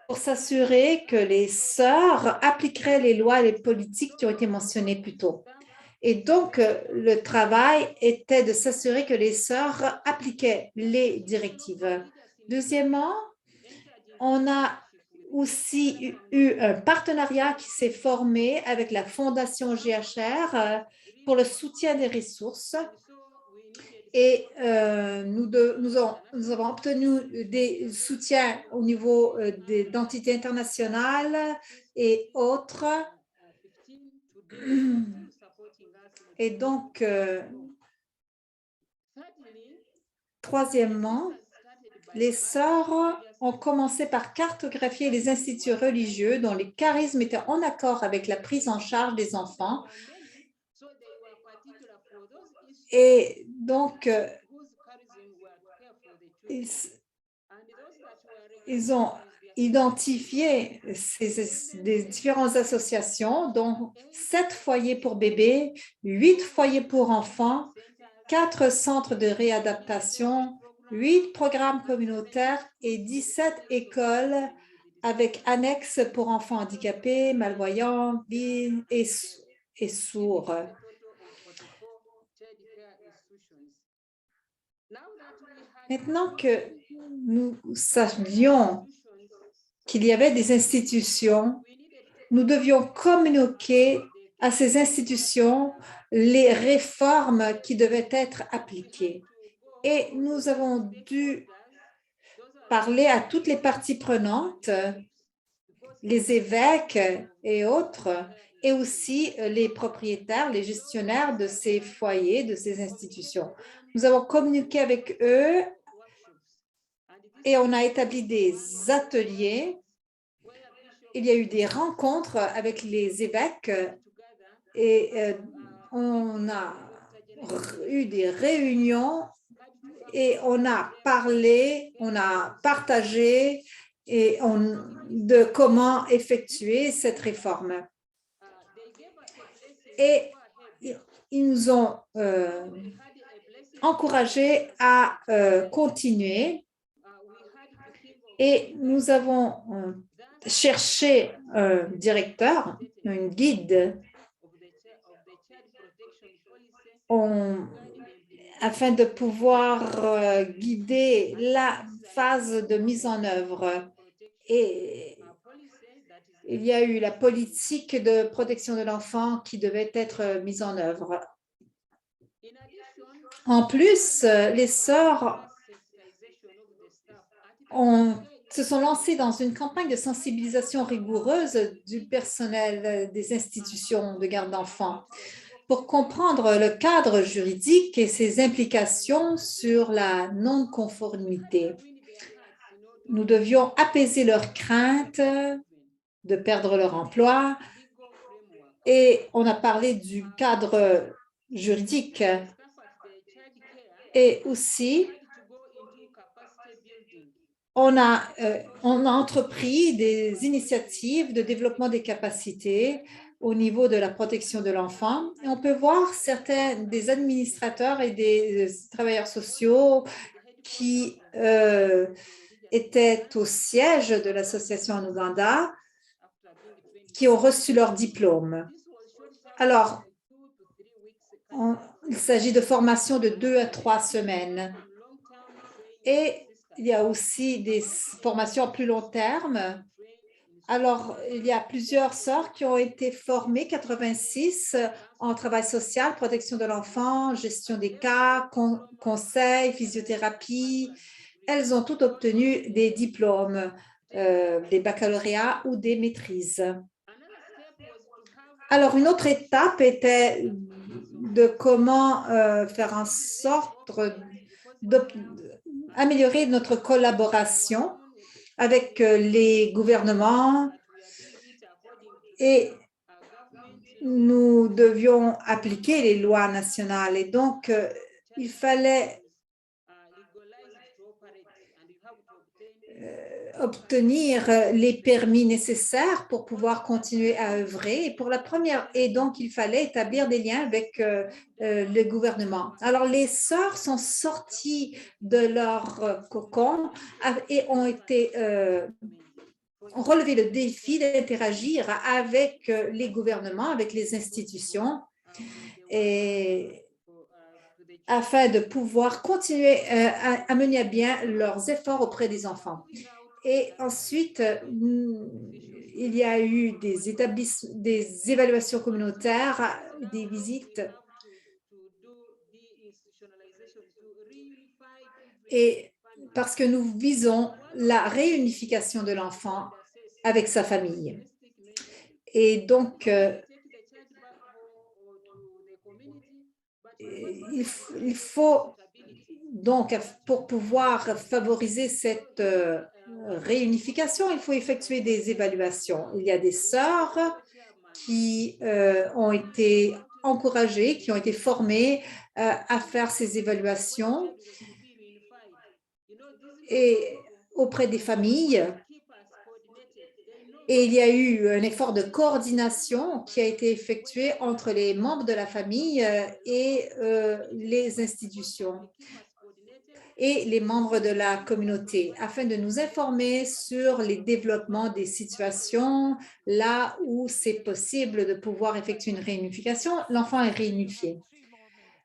pour s'assurer que les sœurs appliqueraient les lois et les politiques qui ont été mentionnées plus tôt. Et donc, le travail était de s'assurer que les sœurs appliquaient les directives. Deuxièmement, on a aussi eu un partenariat qui s'est formé avec la Fondation GHR pour le soutien des ressources. Et nous avons obtenu des soutiens au niveau d'entités internationales et autres. Et donc, troisièmement, les sœurs ont commencé par cartographier les instituts religieux dont les charismes étaient en accord avec la prise en charge des enfants. Et donc, ils ont identifié des différentes associations, dont 7 foyers pour bébés, 8 foyers pour enfants, 4 centres de réadaptation, 8 programmes communautaires et 17 écoles avec annexes pour enfants handicapés, malvoyants et sourds. Maintenant que nous savions qu'il y avait des institutions, nous devions communiquer à ces institutions les réformes qui devaient être appliquées. Et nous avons dû parlé à toutes les parties prenantes, les évêques et autres, et aussi les propriétaires, les gestionnaires de ces foyers, de ces institutions. Nous avons communiqué avec eux et on a établi des ateliers. Il y a eu des rencontres avec les évêques et on a eu des réunions et on a parlé, on a partagé de comment effectuer cette réforme. Et ils nous ont encouragés à continuer et nous avons cherché un directeur, un guide afin de pouvoir guider la phase de mise en œuvre. Et il y a eu la politique de protection de l'enfant qui devait être mise en œuvre. En plus, les sœurs se sont lancées dans une campagne de sensibilisation rigoureuse du personnel des institutions de garde d'enfants pour comprendre le cadre juridique et ses implications sur la non-conformité. Nous devions apaiser leurs craintes de perdre leur emploi et on a parlé du cadre juridique et aussi on a entrepris des initiatives de développement des capacités au niveau de la protection de l'enfant. Et on peut voir certains des administrateurs et des travailleurs sociaux qui étaient au siège de l'association en Ouganda, qui ont reçu leur diplôme. Alors, il s'agit de formations de 2 à 3 semaines. Et il y a aussi des formations à plus long terme. Alors, il y a plusieurs sœurs qui ont été formées, 86, en travail social, protection de l'enfant, gestion des cas, conseil, physiothérapie. Elles ont toutes obtenu des diplômes, des baccalauréats ou des maîtrises. Alors, une autre étape était de comment faire en sorte d'améliorer notre collaboration avec les gouvernements et nous devions appliquer les lois nationales. Et donc, il fallait obtenir les permis nécessaires pour pouvoir continuer à œuvrer. Et donc, il fallait établir des liens avec le gouvernement. Alors, les sœurs sont sorties de leur cocon et ont relevé le défi d'interagir avec les gouvernements, avec les institutions, et afin de pouvoir continuer à mener à bien leurs efforts auprès des enfants. Et ensuite, il y a eu des évaluations communautaires, des visites. Et parce que nous visons la réunification de l'enfant avec sa famille. Et donc, il faut donc, pour pouvoir favoriser cette réunification, il faut effectuer des évaluations. Il y a des sœurs qui ont été encouragées, qui ont été formées à faire ces évaluations et auprès des familles. Et il y a eu un effort de coordination qui a été effectué entre les membres de la famille et les institutions et les membres de la communauté afin de nous informer sur les développements des situations là où c'est possible de pouvoir effectuer une réunification. L'enfant est réunifié.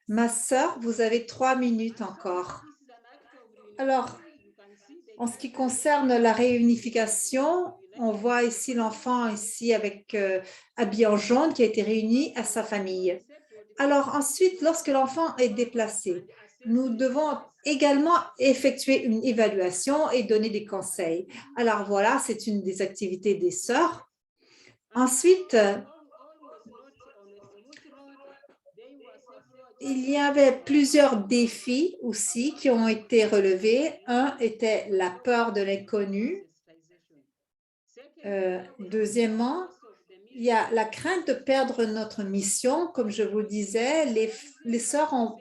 Ma sœur, vous avez 3 minutes encore. Alors, en ce qui concerne la réunification, on voit ici l'enfant ici avec habillé en jaune qui a été réuni à sa famille. Alors ensuite, lorsque l'enfant est déplacé, nous devons également effectuer une évaluation et donner des conseils. Alors voilà, c'est une des activités des sœurs. Ensuite, il y avait plusieurs défis aussi qui ont été relevés. Un était la peur de l'inconnu. Deuxièmement, il y a la crainte de perdre notre mission. Comme je vous le disais, les sœurs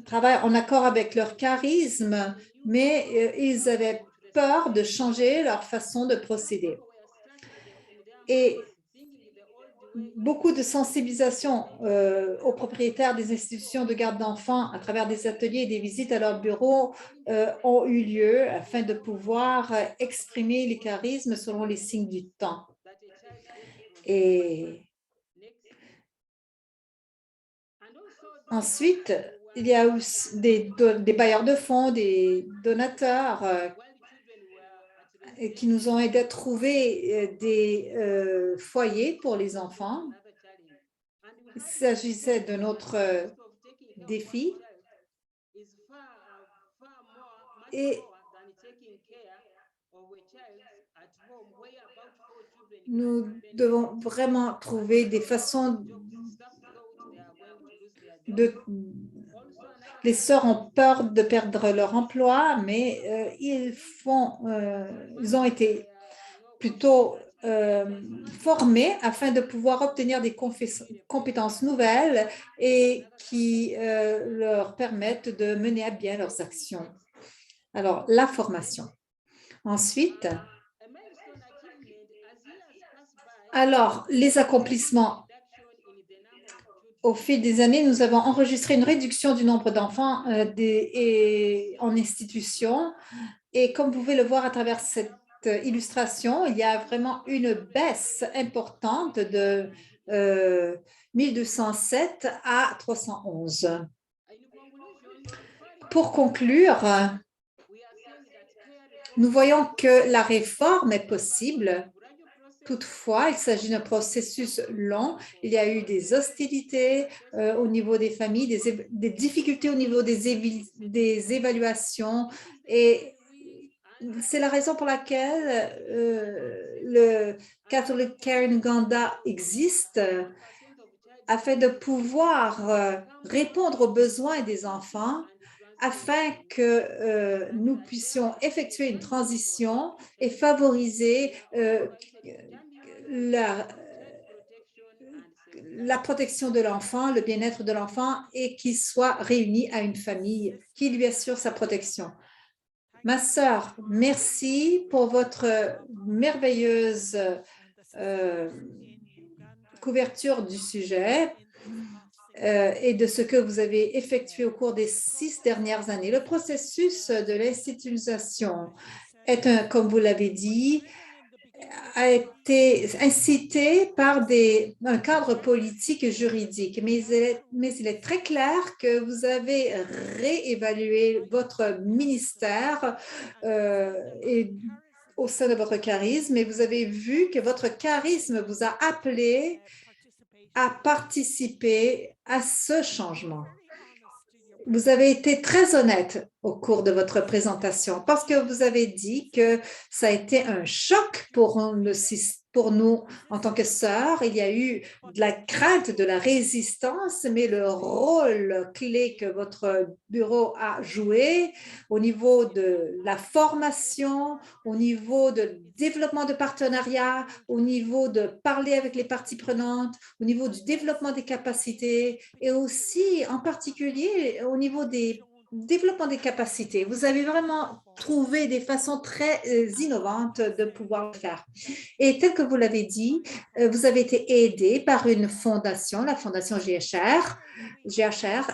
travaillent en accord avec leur charisme, mais ils avaient peur de changer leur façon de procéder. Et beaucoup de sensibilisation aux propriétaires des institutions de garde d'enfants à travers des ateliers et des visites à leur bureau ont eu lieu afin de pouvoir exprimer les charismes selon les signes du temps. Et ensuite, il y a aussi des bailleurs de fonds, des donateurs qui nous ont aidé à trouver des foyers pour les enfants. Il s'agissait de notre défi. Et nous devons vraiment trouver des façons les sœurs ont peur de perdre leur emploi, mais ils ont été plutôt formés afin de pouvoir obtenir des compétences nouvelles et qui leur permettent de mener à bien leurs actions. Alors, la formation. Ensuite, alors, les accomplissements. Au fil des années, nous avons enregistré une réduction du nombre d'enfants en institution. Et comme vous pouvez le voir à travers cette illustration, il y a vraiment une baisse importante de 1207 à 311. Pour conclure, nous voyons que la réforme est possible. Toutefois, il s'agit d'un processus long. Il y a eu des hostilités au niveau des familles, des difficultés au niveau des évaluations. Et c'est la raison pour laquelle le Catholic Care in Uganda existe, afin de pouvoir répondre aux besoins des enfants, afin que nous puissions effectuer une transition et favoriser la protection de l'enfant, le bien-être de l'enfant et qu'il soit réuni à une famille qui lui assure sa protection. Ma sœur, merci pour votre merveilleuse couverture du sujet et de ce que vous avez effectué au cours des 6 dernières années. Le processus de l'institutionnalisation est, comme vous l'avez dit, a été incité par un cadre politique et juridique, mais il est très clair que vous avez réévalué votre ministère au sein de votre charisme et vous avez vu que votre charisme vous a appelé à participer à ce changement. Vous avez été très honnête au cours de votre présentation parce que vous avez dit que ça a été un choc pour nous en tant que sœurs. Il y a eu de la crainte, de la résistance, mais le rôle clé que votre bureau a joué au niveau de la formation, au niveau de développement de partenariats, au niveau de parler avec les parties prenantes, au niveau du développement des capacités et aussi en particulier au niveau des développement des capacités. Vous avez vraiment trouvé des façons très innovantes de pouvoir le faire. Et tel que vous l'avez dit, vous avez été aidé par une fondation, la fondation GHR,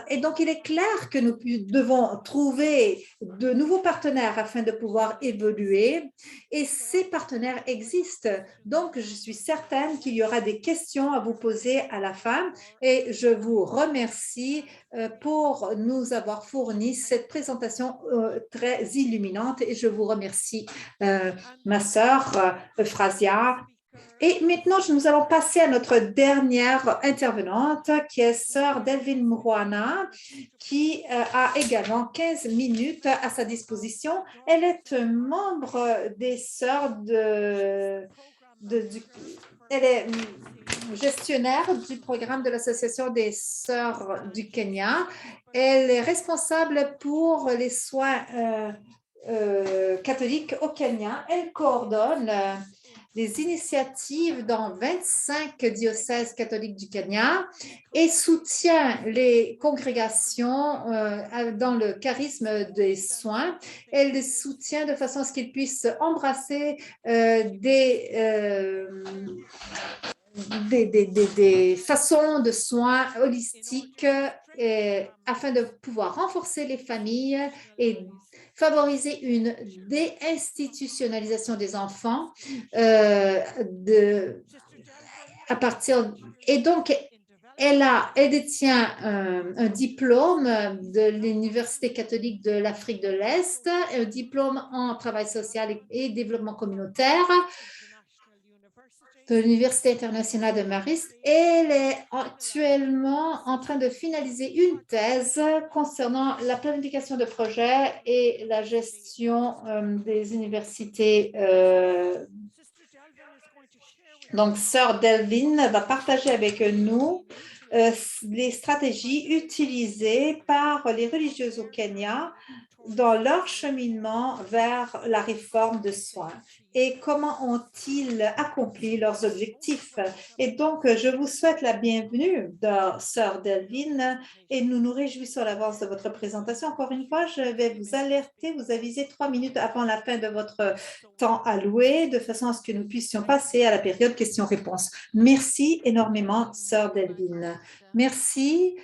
et donc il est clair que nous devons trouver de nouveaux partenaires afin de pouvoir évoluer et ces partenaires existent. Donc, je suis certaine qu'il y aura des questions à vous poser à la fin et je vous remercie pour nous avoir fourni cette présentation très illuminante et je vous remercie, ma sœur Euphrasia, Et maintenant, nous allons passer à notre dernière intervenante, qui est Sœur Delvin Mrouana, qui a également 15 minutes à sa disposition. Elle est membre des Sœurs elle est gestionnaire du programme de l'Association des Sœurs du Kenya. Elle est responsable pour les soins catholiques au Kenya. Elle coordonne des initiatives dans 25 diocèses catholiques du Kenya et soutient les congrégations dans le charisme des soins. Elle les soutient de façon à ce qu'ils puissent embrasser des façons de soins holistiques afin de pouvoir renforcer les familles et favoriser une déinstitutionnalisation des enfants à partir. Et donc, elle détient un diplôme de l'Université catholique de l'Afrique de l'Est, un diplôme en travail social et développement communautaire de l'Université internationale de Marist. Elle est actuellement en train de finaliser une thèse concernant la planification de projets et la gestion des universités. Donc, Sœur Delvin va partager avec nous les stratégies utilisées par les religieuses au Kenya dans leur cheminement vers la réforme de soins et comment ont-ils accompli leurs objectifs. Et donc, je vous souhaite la bienvenue, Sœur Delvin, et nous nous réjouissons à l'avance de votre présentation. Encore une fois, je vais vous alerter, vous aviser 3 minutes avant la fin de votre temps alloué, de façon à ce que nous puissions passer à la période questions-réponses. Merci énormément, Sœur Delvin. Merci.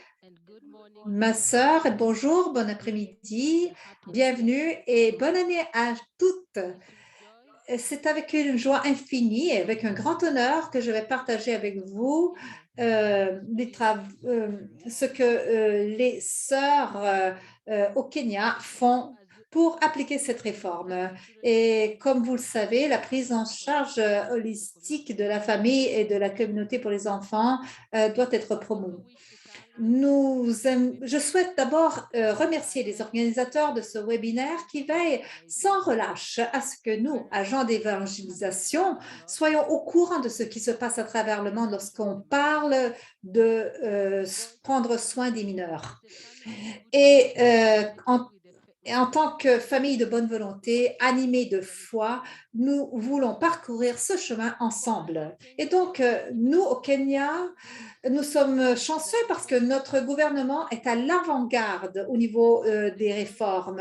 Ma sœur, bonjour, bon après-midi, bienvenue et bonne année à toutes. C'est avec une joie infinie et avec un grand honneur que je vais partager avec vous ce que les sœurs au Kenya font pour appliquer cette réforme. Et comme vous le savez, la prise en charge holistique de la famille et de la communauté pour les enfants doit être promoue. Je souhaite d'abord remercier les organisateurs de ce webinaire qui veillent sans relâche à ce que nous, agents d'évangélisation, soyons au courant de ce qui se passe à travers le monde lorsqu'on parle de prendre soin des mineurs. Et en tant que famille de bonne volonté, animée de foi, nous voulons parcourir ce chemin ensemble. Et donc, nous, au Kenya, nous sommes chanceux parce que notre gouvernement est à l'avant-garde au niveau des réformes.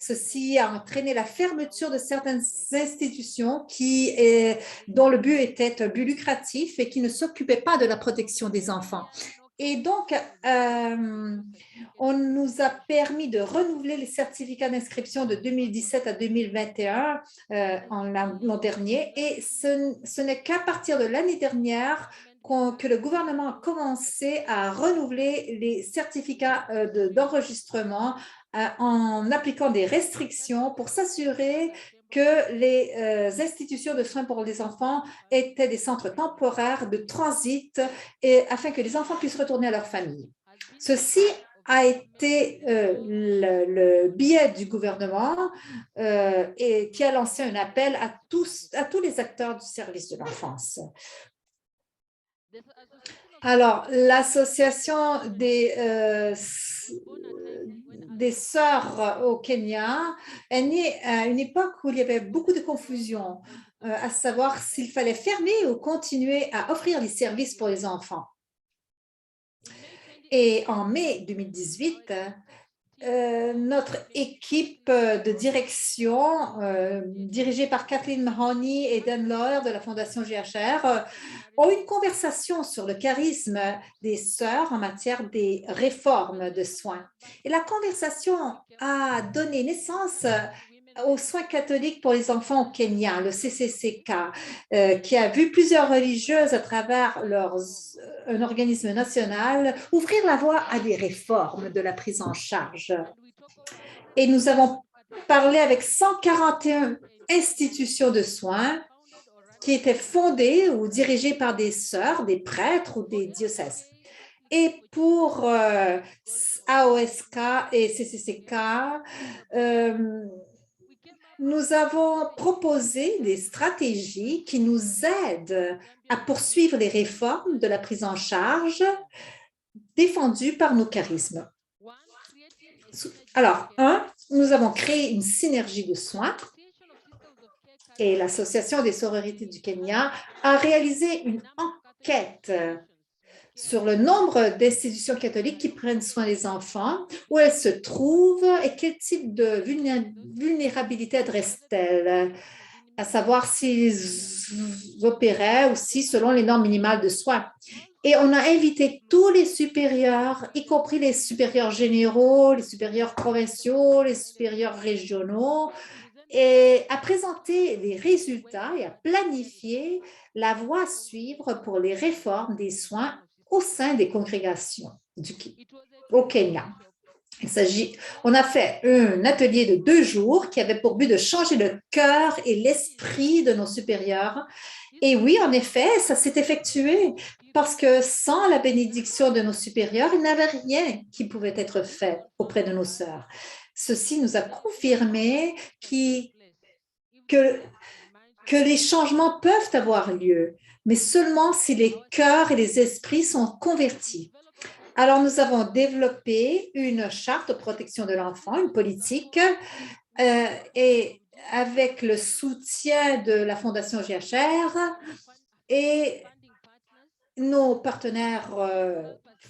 Ceci a entraîné la fermeture de certaines institutions dont le but était un but lucratif et qui ne s'occupaient pas de la protection des enfants. Et donc, on nous a permis de renouveler les certificats d'inscription de 2017 à 2021 l'an dernier. Et ce n'est qu'à partir de l'année dernière que le gouvernement a commencé à renouveler les certificats d'enregistrement en appliquant des restrictions pour s'assurer que les institutions de soins pour les enfants étaient des centres temporaires de transit afin que les enfants puissent retourner à leur famille. Ceci a été le biais du gouvernement et qui a lancé un appel à tous les acteurs du service de l'enfance. Alors, l'association des sœurs au Kenya est née à une époque où il y avait beaucoup de confusion, à savoir s'il fallait fermer ou continuer à offrir les services pour les enfants. Et en mai 2018, notre équipe de direction, dirigée par Kathleen Mahoney et Dan Lawyer de la Fondation GHR, ont une conversation sur le charisme des sœurs en matière des réformes de soins. Et la conversation a donné naissance aux soins catholiques pour les enfants au Kenya, le CCCK, qui a vu plusieurs religieuses à travers un organisme national ouvrir la voie à des réformes de la prise en charge. Et nous avons parlé avec 141 institutions de soins qui étaient fondées ou dirigées par des sœurs, des prêtres ou des diocèses. Et pour AOSK et CCCK, nous avons proposé des stratégies qui nous aident à poursuivre les réformes de la prise en charge défendues par nos charismes. Alors, nous avons créé une synergie de soins et l'Association des sororités du Kenya a réalisé une enquête sur le nombre d'institutions catholiques qui prennent soin des enfants, où elles se trouvent et quel type de vulnérabilité adressent-elles, à savoir s'ils opéraient aussi selon les normes minimales de soins. Et on a invité tous les supérieurs, y compris les supérieurs généraux, les supérieurs provinciaux, les supérieurs régionaux, et à présenter les résultats et à planifier la voie à suivre pour les réformes des soins au sein des congrégations au Kenya. On a fait un atelier de 2 jours qui avait pour but de changer le cœur et l'esprit de nos supérieurs. Et oui, en effet, ça s'est effectué parce que sans la bénédiction de nos supérieurs, il n'y avait rien qui pouvait être fait auprès de nos sœurs. Ceci nous a confirmé que les changements peuvent avoir lieu, mais seulement si les cœurs et les esprits sont convertis. Alors, nous avons développé une charte de protection de l'enfant, une politique, et avec le soutien de la Fondation GHR et nos partenaires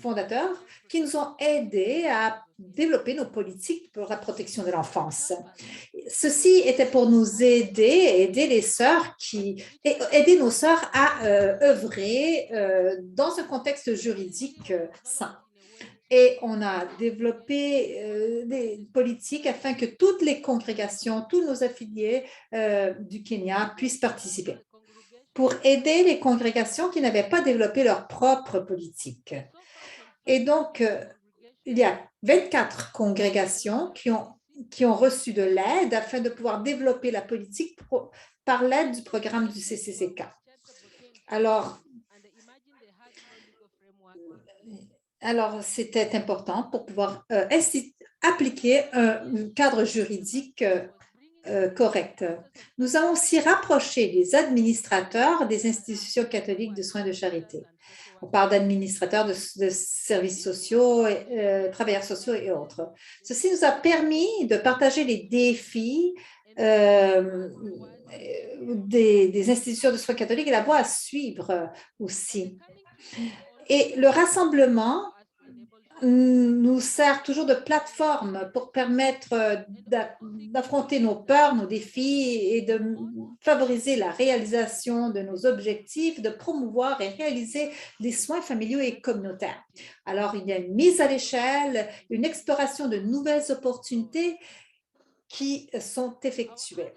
fondateurs qui nous ont aidés à développer nos politiques pour la protection de l'enfance. Ceci était pour nous aider les sœurs aider nos sœurs à œuvrer dans un contexte juridique sain. Et on a développé des politiques afin que toutes les congrégations, tous nos affiliés du Kenya puissent participer pour aider les congrégations qui n'avaient pas développé leur propre politique. Et donc, il y a 24 congrégations qui ont reçu de l'aide afin de pouvoir développer la politique par l'aide du programme du CCCK. Alors, c'était important pour pouvoir appliquer un cadre juridique correct. Nous avons aussi rapproché les administrateurs des institutions catholiques de soins de charité. On parle d'administrateurs de services sociaux, travailleurs sociaux et autres. Ceci nous a permis de partager les défis des institutions de soins catholiques et la voie à suivre aussi. Et le rassemblement nous sert toujours de plateforme pour permettre d'affronter nos peurs, nos défis et de favoriser la réalisation de nos objectifs, de promouvoir et réaliser des soins familiaux et communautaires. Alors, il y a une mise à l'échelle, une exploration de nouvelles opportunités qui sont effectuées.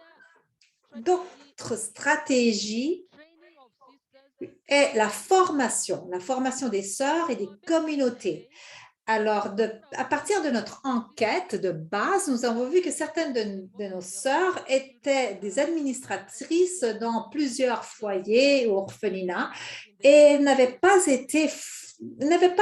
D'autres stratégies est la formation des sœurs et des communautés. Alors, à partir de notre enquête de base, nous avons vu que certaines de nos sœurs étaient des administratrices dans plusieurs foyers ou orphelinats et n'avaient pas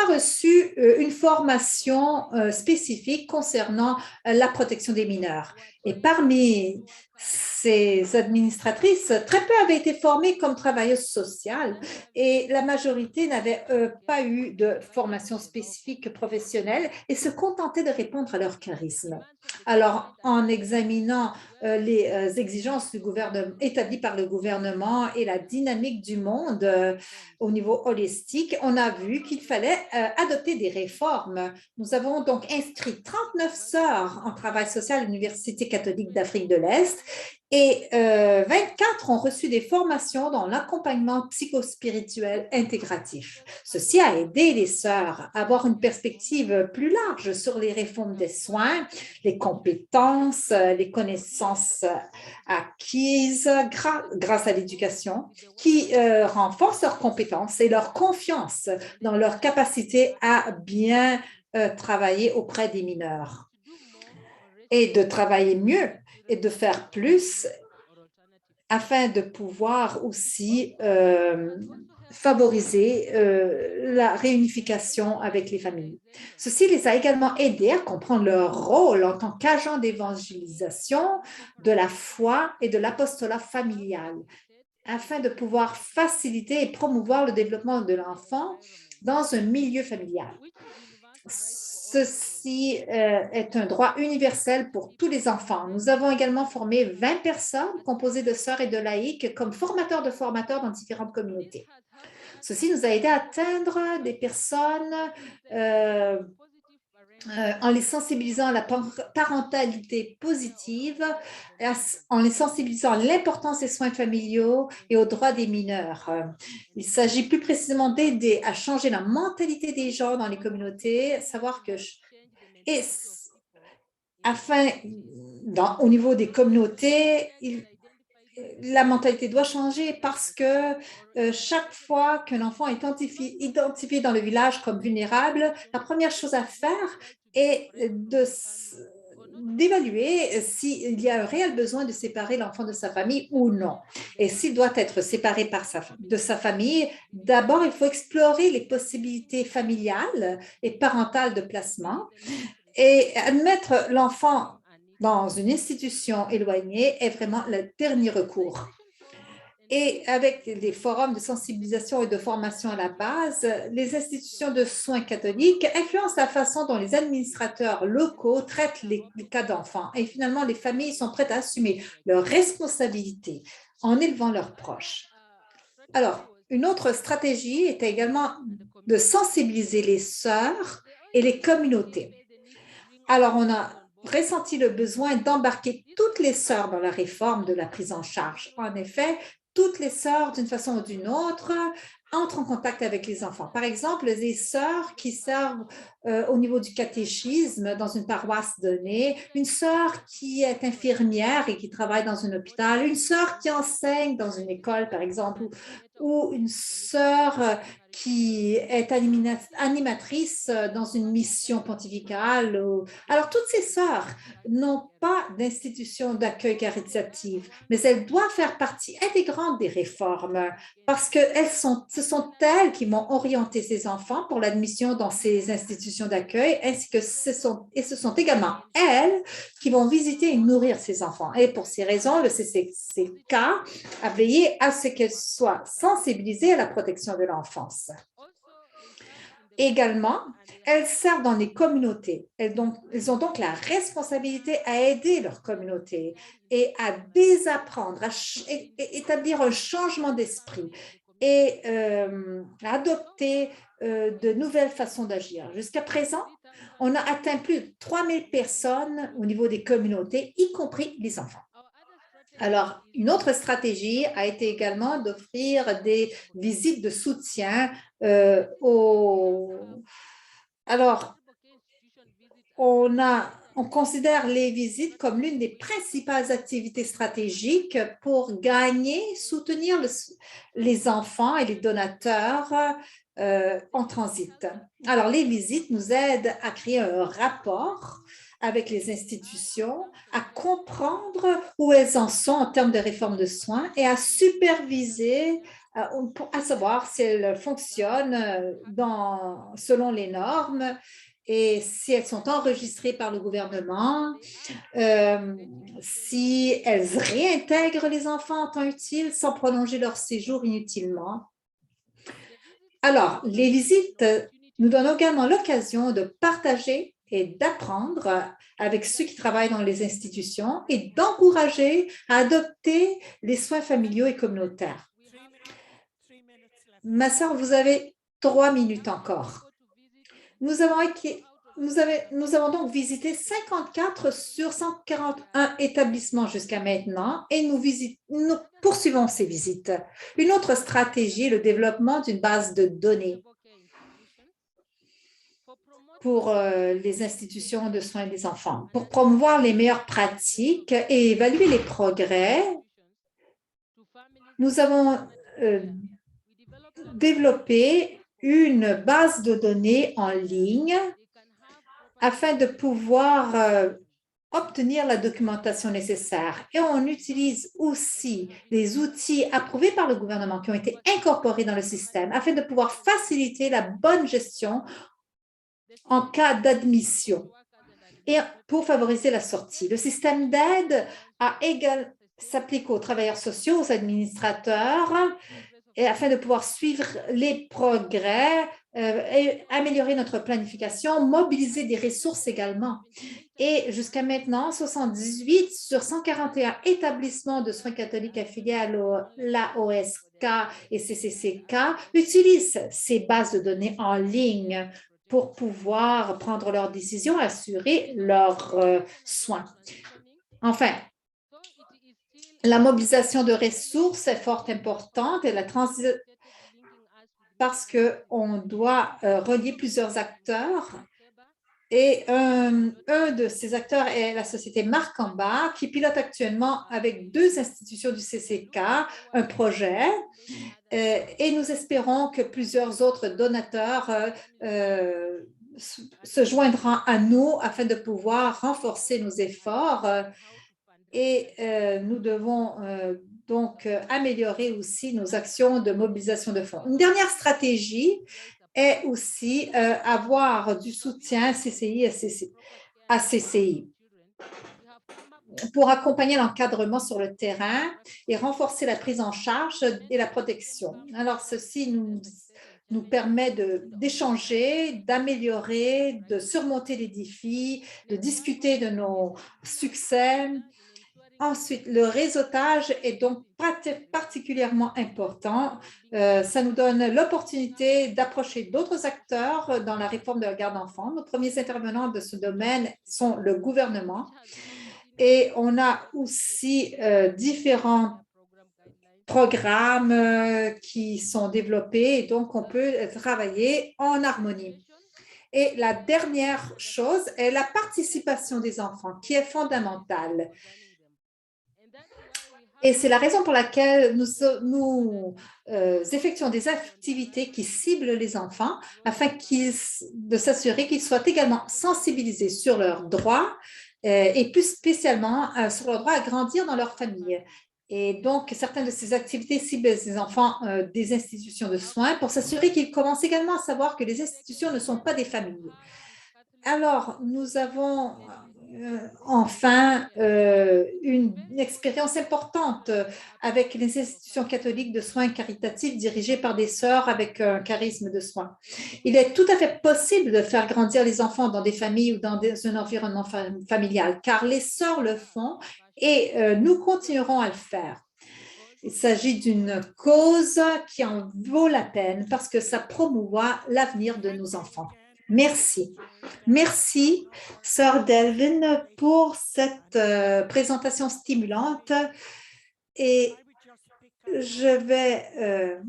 reçu une formation spécifique concernant la protection des mineurs. Et parmi ces administratrices, très peu avaient été formées comme travailleuses sociales et la majorité n'avait pas eu de formation spécifique professionnelle et se contentaient de répondre à leur charisme. Alors, en examinant les exigences établies par le gouvernement et la dynamique du monde au niveau holistique, on a vu qu'il fallait adopter des réformes. Nous avons donc inscrit 39 sœurs en travail social à l'Université catholique d'Afrique de l'Est et 24 ont reçu des formations dans l'accompagnement psychospirituel intégratif. Ceci a aidé les sœurs à avoir une perspective plus large sur les réformes des soins, les compétences, les connaissances acquises grâce à l'éducation qui renforce leurs compétences et leur confiance dans leur capacité à bien travailler auprès des mineurs et de travailler mieux et de faire plus afin de pouvoir aussi favoriser la réunification avec les familles. Ceci les a également aidés à comprendre leur rôle en tant qu'agents d'évangélisation de la foi et de l'apostolat familial, afin de pouvoir faciliter et promouvoir le développement de l'enfant dans un milieu familial. Ceci est un droit universel pour tous les enfants. Nous avons également formé 20 personnes composées de sœurs et de laïcs comme formateurs de formateurs dans différentes communautés. Ceci nous a aidé à atteindre des personnes en les sensibilisant à la parentalité positive, en les sensibilisant à l'importance des soins familiaux et aux droits des mineurs. Il s'agit plus précisément d'aider à changer la mentalité des gens dans les communautés, savoir que et afin, au niveau des communautés, la mentalité doit changer parce que chaque fois qu'un enfant est identifié dans le village comme vulnérable, la première chose à faire est d'évaluer s'il y a un réel besoin de séparer l'enfant de sa famille ou non. Et s'il doit être séparé de sa famille, d'abord, il faut explorer les possibilités familiales et parentales de placement et admettre l'enfant dans une institution éloignée est vraiment le dernier recours. Et avec les forums de sensibilisation et de formation à la base, les institutions de soins catholiques influencent la façon dont les administrateurs locaux traitent les cas d'enfants. Et finalement, les familles sont prêtes à assumer leurs responsabilités en élevant leurs proches. Alors, une autre stratégie était également de sensibiliser les sœurs et les communautés. Alors, on a ressenti le besoin d'embarquer toutes les sœurs dans la réforme de la prise en charge. En effet, toutes les sœurs, d'une façon ou d'une autre, entrent en contact avec les enfants. Par exemple, les sœurs qui servent au niveau du catéchisme dans une paroisse donnée, une sœur qui est infirmière et qui travaille dans un hôpital, une sœur qui enseigne dans une école, par exemple, ou une sœur qui est animatrice dans une mission pontificale. Alors, toutes ces sœurs n'ont pas d'institution d'accueil caritative, mais elles doivent faire partie intégrante des réformes parce que ce sont elles qui vont orienter ces enfants pour l'admission dans ces institutions d'accueil, ainsi que ce sont également elles qui vont visiter et nourrir ces enfants. Et pour ces raisons, le CCCK a veillé à ce qu'elles soient sensibilisées à la protection de l'enfance. Également, elles servent dans les communautés. Elles ont donc la responsabilité à aider leur communauté et à désapprendre, à établir un changement d'esprit et à adopter de nouvelles façons d'agir. Jusqu'à présent, on a atteint plus de 3000 personnes au niveau des communautés, y compris les enfants. Alors, une autre stratégie a été également d'offrir des visites de soutien Alors, on considère les visites comme l'une des principales activités stratégiques pour soutenir les enfants et les donateurs en transit. Alors, les visites nous aident à créer un rapport avec les institutions, à comprendre où elles en sont en termes de réforme de soins et à superviser, à savoir si elles fonctionnent selon les normes et si elles sont enregistrées par le gouvernement, si elles réintègrent les enfants en temps utile sans prolonger leur séjour inutilement. Alors, les visites nous donnent également l'occasion de partager et d'apprendre avec ceux qui travaillent dans les institutions et d'encourager à adopter les soins familiaux et communautaires. Ma sœur, vous avez 3 minutes encore. Nous avons donc visité 54 sur 141 établissements jusqu'à maintenant et nous poursuivons ces visites. Une autre stratégie est le développement d'une base de données pour les institutions de soins des enfants, pour promouvoir les meilleures pratiques et évaluer les progrès. Nous avons développé une base de données en ligne afin de pouvoir obtenir la documentation nécessaire. Et on utilise aussi des outils approuvés par le gouvernement qui ont été incorporés dans le système afin de pouvoir faciliter la bonne gestion en cas d'admission et pour favoriser la sortie. Le système d'aide s'applique aux travailleurs sociaux, aux administrateurs, et afin de pouvoir suivre les progrès, et améliorer notre planification, mobiliser des ressources également. Et jusqu'à maintenant, 78 sur 141 établissements de soins catholiques affiliés à l'AOSK et CCCK utilisent ces bases de données en ligne pour pouvoir prendre leurs décisions, assurer leurs soins. Enfin, la mobilisation de ressources est fort importante et parce qu'on doit relier plusieurs acteurs. Et un de ces acteurs est la société Marcamba, qui pilote actuellement avec 2 institutions du CCK un projet. Et nous espérons que plusieurs autres donateurs se joindront à nous afin de pouvoir renforcer nos efforts. Et nous devons donc améliorer aussi nos actions de mobilisation de fonds. Une dernière stratégie est aussi avoir du soutien CCI à CCI pour accompagner l'encadrement sur le terrain et renforcer la prise en charge et la protection. Alors, ceci nous permet d'échanger, d'améliorer, de surmonter les défis, de discuter de nos succès. Ensuite, le réseautage est donc particulièrement important. Ça nous donne l'opportunité d'approcher d'autres acteurs dans la réforme de la garde d'enfants. Nos premiers intervenants de ce domaine sont le gouvernement. Et on a aussi différents programmes qui sont développés et donc on peut travailler en harmonie. Et la dernière chose est la participation des enfants qui est fondamentale. Et c'est la raison pour laquelle nous effectuons des activités qui ciblent les enfants afin de s'assurer qu'ils soient également sensibilisés sur leurs droits et plus spécialement sur leur droit à grandir dans leur famille. Et donc, certaines de ces activités ciblent les enfants des institutions de soins pour s'assurer qu'ils commencent également à savoir que les institutions ne sont pas des familles. Alors, nous avons enfin une expérience importante avec les institutions catholiques de soins caritatifs dirigées par des sœurs avec un charisme de soins. Il est tout à fait possible de faire grandir les enfants dans des familles ou dans un environnement familial, car les sœurs le font et nous continuerons à le faire. Il s'agit d'une cause qui en vaut la peine parce que ça promouvoit l'avenir de nos enfants. Merci. Merci, Sœur Delvin, pour cette présentation stimulante. Et je vais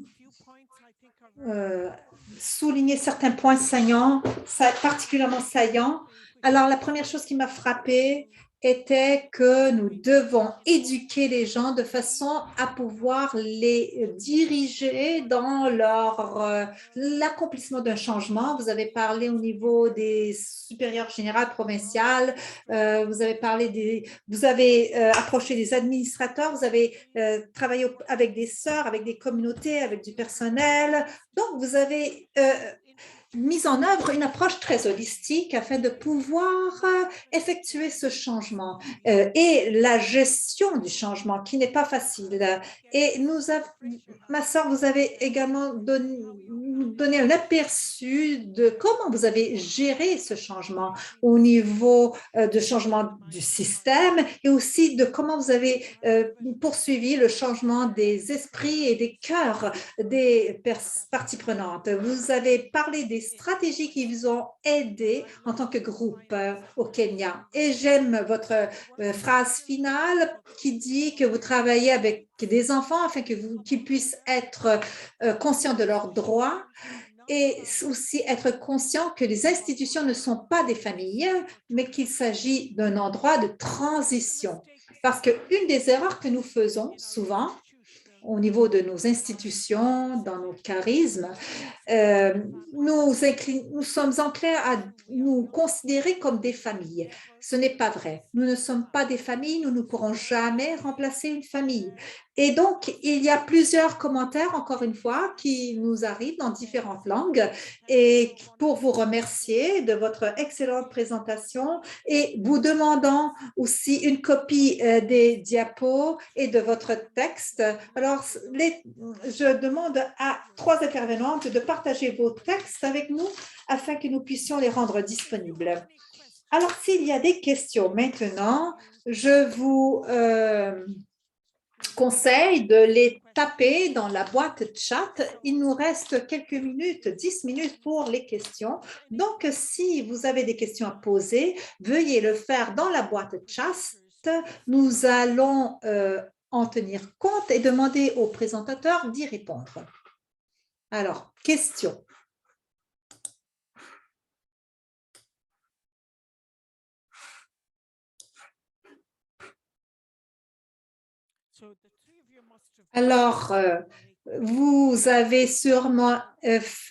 souligner certains points saillants, particulièrement saillants. Alors, la première chose qui m'a frappée était que nous devons éduquer les gens de façon à pouvoir les diriger dans l'accomplissement d'un changement. Vous avez parlé au niveau des supérieurs générales provinciales, vous avez approché des administrateurs, vous avez travaillé avec des sœurs, avec des communautés, avec du personnel. Donc, vous avez mis en œuvre une approche très holistique afin de pouvoir effectuer ce changement et la gestion du changement qui n'est pas facile. Et ma sœur, vous avez également donné un aperçu de comment vous avez géré ce changement au niveau de changement du système et aussi de comment vous avez poursuivi le changement des esprits et des cœurs des parties prenantes. Vous avez parlé des stratégies qui vous ont aidé en tant que groupe au Kenya. Et j'aime votre phrase finale qui dit que vous travaillez avec des enfants afin qu'ils puissent être conscients de leurs droits et aussi être conscients que les institutions ne sont pas des familles, mais qu'il s'agit d'un endroit de transition. Parce qu'une des erreurs que nous faisons souvent, au niveau de nos institutions, dans nos charismes, nous sommes enclins à nous considérer comme des familles. Ce n'est pas vrai. Nous ne sommes pas des familles, nous ne pourrons jamais remplacer une famille. Et donc, il y a plusieurs commentaires, encore une fois, qui nous arrivent dans différentes langues et pour vous remercier de votre excellente présentation et vous demandant aussi une copie des diapos et de votre texte. Alors, je demande à 3 intervenantes de partager vos textes avec nous afin que nous puissions les rendre disponibles. Alors, s'il y a des questions maintenant, je vous conseille de les taper dans la boîte chat. Il nous reste quelques minutes, 10 minutes pour les questions. Donc, si vous avez des questions à poser, veuillez le faire dans la boîte chat. Nous allons en tenir compte et demander au présentateur d'y répondre. Alors, question. Alors, vous avez sûrement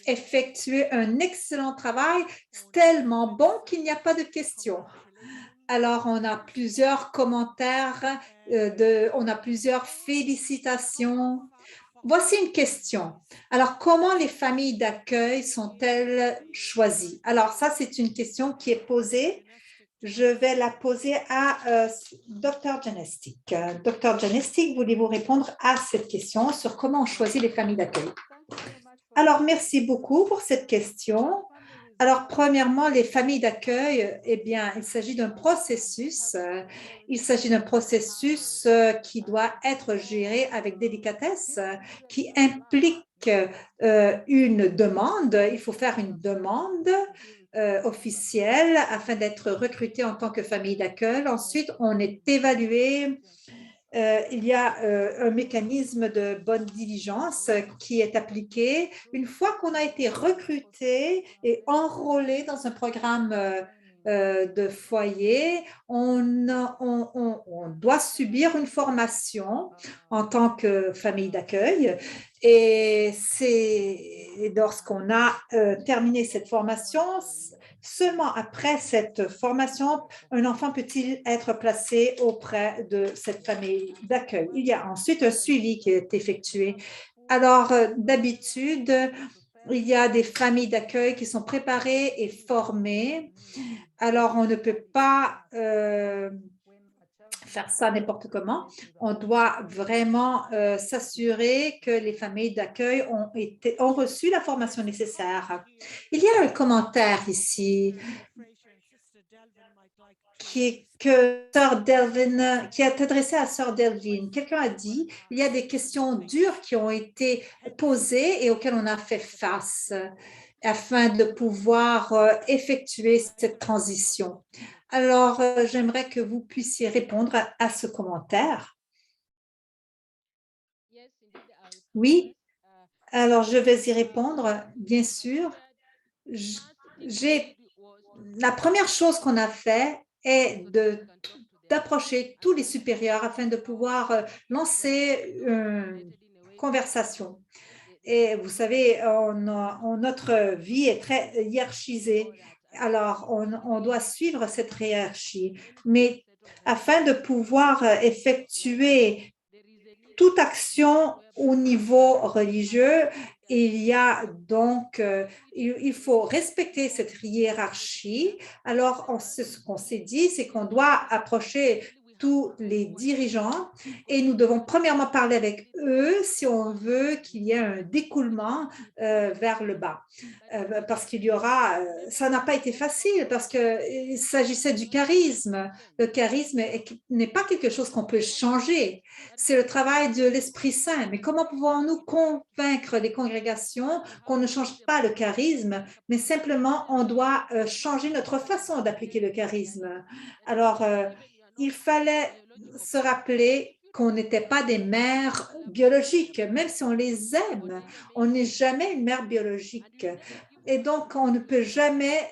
effectué un excellent travail, tellement bon qu'il n'y a pas de questions. Alors, on a plusieurs commentaires, on a plusieurs félicitations. Voici une question. Alors, comment les familles d'accueil sont-elles choisies? Alors, ça, c'est une question qui est posée. Je vais la poser à Dr. Janestik. Dr. Janestik, voulez-vous répondre à cette question sur comment on choisit les familles d'accueil? Alors, merci beaucoup pour cette question. Alors, premièrement, les familles d'accueil, eh bien, il s'agit d'un processus. Il s'agit d'un processus qui doit être géré avec délicatesse, qui implique une demande. Il faut faire une demande officielle afin d'être recruté en tant que famille d'accueil. Ensuite, on est évalué. Il y a un mécanisme de bonne diligence qui est appliqué. Une fois qu'on a été recruté et enrôlé dans un programme de foyer, on doit subir une formation en tant que famille d'accueil. Et c'est lorsqu'on a terminé cette formation, seulement après cette formation, un enfant peut-il être placé auprès de cette famille d'accueil. Il y a ensuite un suivi qui est effectué. Alors, d'habitude, il y a des familles d'accueil qui sont préparées et formées. Alors, on ne peut pas faire ça n'importe comment. On doit vraiment s'assurer que les familles d'accueil ont reçu la formation nécessaire. Il y a un commentaire ici qui est adressé à Sœur Delvin. Quelqu'un a dit il y a des questions dures qui ont été posées et auxquelles on a fait face afin de pouvoir effectuer cette transition. Alors, j'aimerais que vous puissiez répondre à ce commentaire. Oui, alors je vais y répondre, bien sûr. La première chose qu'on a fait est d'approcher tous les supérieurs afin de pouvoir lancer une conversation. Et vous savez, notre vie est très hiérarchisée. Alors, on doit suivre cette hiérarchie. Mais afin de pouvoir effectuer toute action au niveau religieux, il y a donc, il faut respecter cette hiérarchie. Alors, ce qu'on s'est dit, c'est qu'on doit approcher tous les dirigeants et nous devons premièrement parler avec eux si on veut qu'il y ait un découlement vers le bas. Parce qu'il y aura, ça n'a pas été facile parce qu'il s'agissait du charisme. Le charisme n'est pas quelque chose qu'on peut changer. C'est le travail de l'Esprit Saint. Mais comment pouvons-nous convaincre les congrégations qu'on ne change pas le charisme, mais simplement on doit changer notre façon d'appliquer le charisme? Alors, il fallait se rappeler qu'on n'était pas des mères biologiques, même si on les aime, on n'est jamais une mère biologique. Et donc, on ne peut jamais...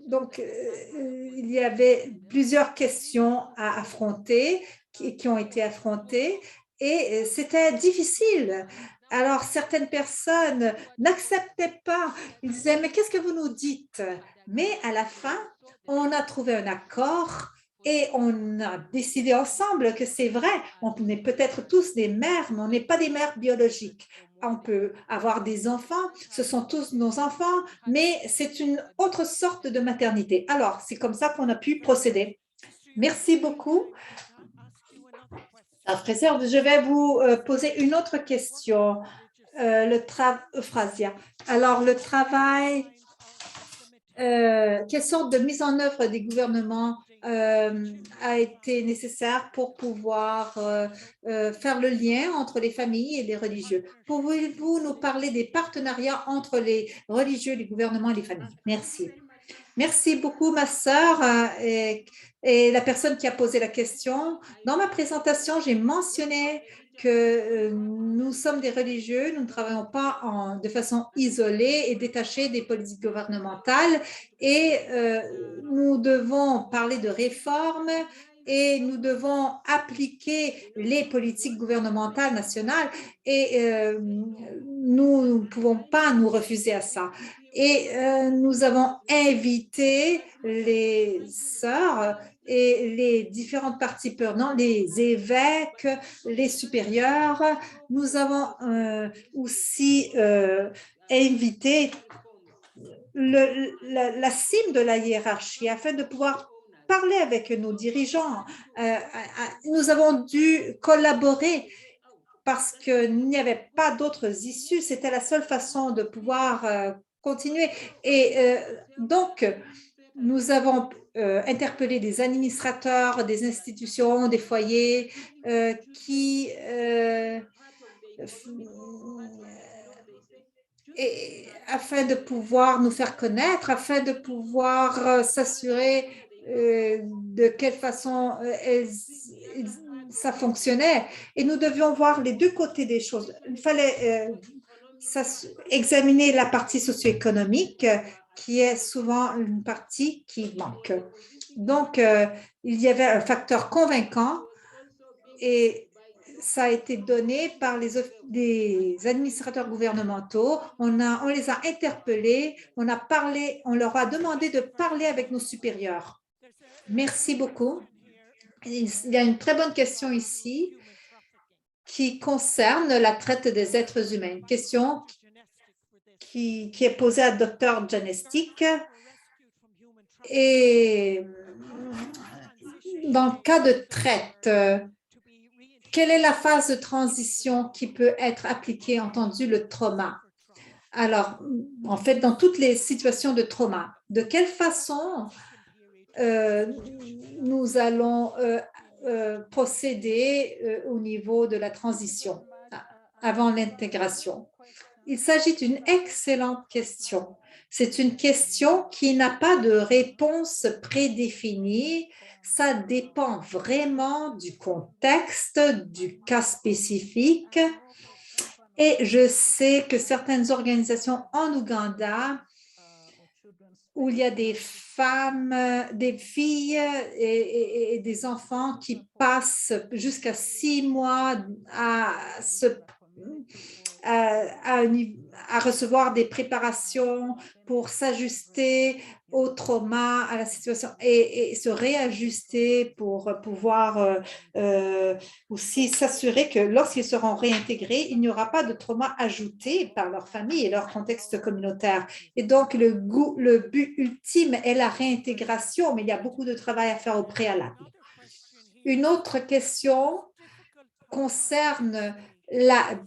il y avait plusieurs questions à affronter, qui ont été affrontées, et c'était difficile. Alors, certaines personnes n'acceptaient pas. Ils disaient, mais qu'est-ce que vous nous dites? Mais à la fin, on a trouvé un accord et on a décidé ensemble que c'est vrai, on est peut-être tous des mères, mais on n'est pas des mères biologiques. On peut avoir des enfants, ce sont tous nos enfants, mais c'est une autre sorte de maternité. Alors, c'est comme ça qu'on a pu procéder. Merci beaucoup. Professeur, je vais vous poser une autre question. Phrasia. Alors, le travail, quelle sorte de mise en œuvre des gouvernements a été nécessaire pour pouvoir faire le lien entre les familles et les religieux? Pouvez-vous nous parler des partenariats entre les religieux, les gouvernements et les familles? Merci. Merci beaucoup, ma sœur et la personne qui a posé la question. Dans ma présentation, j'ai mentionné que nous sommes des religieux, nous ne travaillons pas de façon isolée et détachée des politiques gouvernementales et nous devons parler de réformes et nous devons appliquer les politiques gouvernementales nationales et nous ne pouvons pas nous refuser à ça. Et nous avons invité les sœurs et les différentes parties prenantes, les évêques, les supérieurs. Nous avons aussi invité la cime de la hiérarchie afin de pouvoir parler avec nos dirigeants. Nous avons dû collaborer parce qu'il n'y avait pas d'autres issues. C'était la seule façon de pouvoir continuer. Et donc, nous avons interpellé des administrateurs, des institutions, des foyers afin de pouvoir nous faire connaître, afin de pouvoir s'assurer de quelle façon ça fonctionnait. Et nous devions voir les deux côtés des choses. Il fallait examiner la partie socio-économique, qui est souvent une partie qui manque. Donc, il y avait un facteur convaincant et ça a été donné par des administrateurs gouvernementaux. On les a interpellés, on leur a demandé de parler avec nos supérieurs. Merci beaucoup. Il y a une très bonne question ici qui concerne la traite des êtres humains. Une question qui est posée à Dr. Janestic. Et dans le cas de traite, quelle est la phase de transition qui peut être appliquée, entendu le trauma? Alors, en fait, dans toutes les situations de trauma, de quelle façon nous allons procéder au niveau de la transition avant l'intégration? Il s'agit d'une excellente question. C'est une question qui n'a pas de réponse prédéfinie. Ça dépend vraiment du contexte, du cas spécifique. Et je sais que certaines organisations en Ouganda, où il y a des femmes, des filles et des enfants qui passent jusqu'à 6 mois à recevoir des préparations pour s'ajuster au trauma, à la situation et se réajuster pour pouvoir aussi s'assurer que lorsqu'ils seront réintégrés, il n'y aura pas de trauma ajouté par leur famille et leur contexte communautaire. Et donc, le but ultime est la réintégration, mais il y a beaucoup de travail à faire au préalable. Une autre question concerne la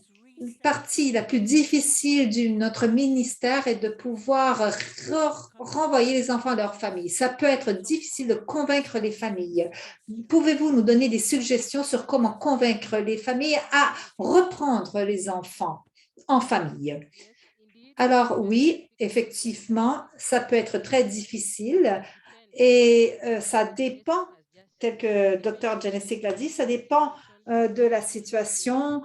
partie la plus difficile de notre ministère est de pouvoir renvoyer les enfants à leur famille. Ça peut être difficile de convaincre les familles. Pouvez-vous nous donner des suggestions sur comment convaincre les familles à reprendre les enfants en famille? Alors oui, effectivement, ça peut être très difficile et ça dépend, tel que Dr. Janestic l'a dit, ça dépend de la situation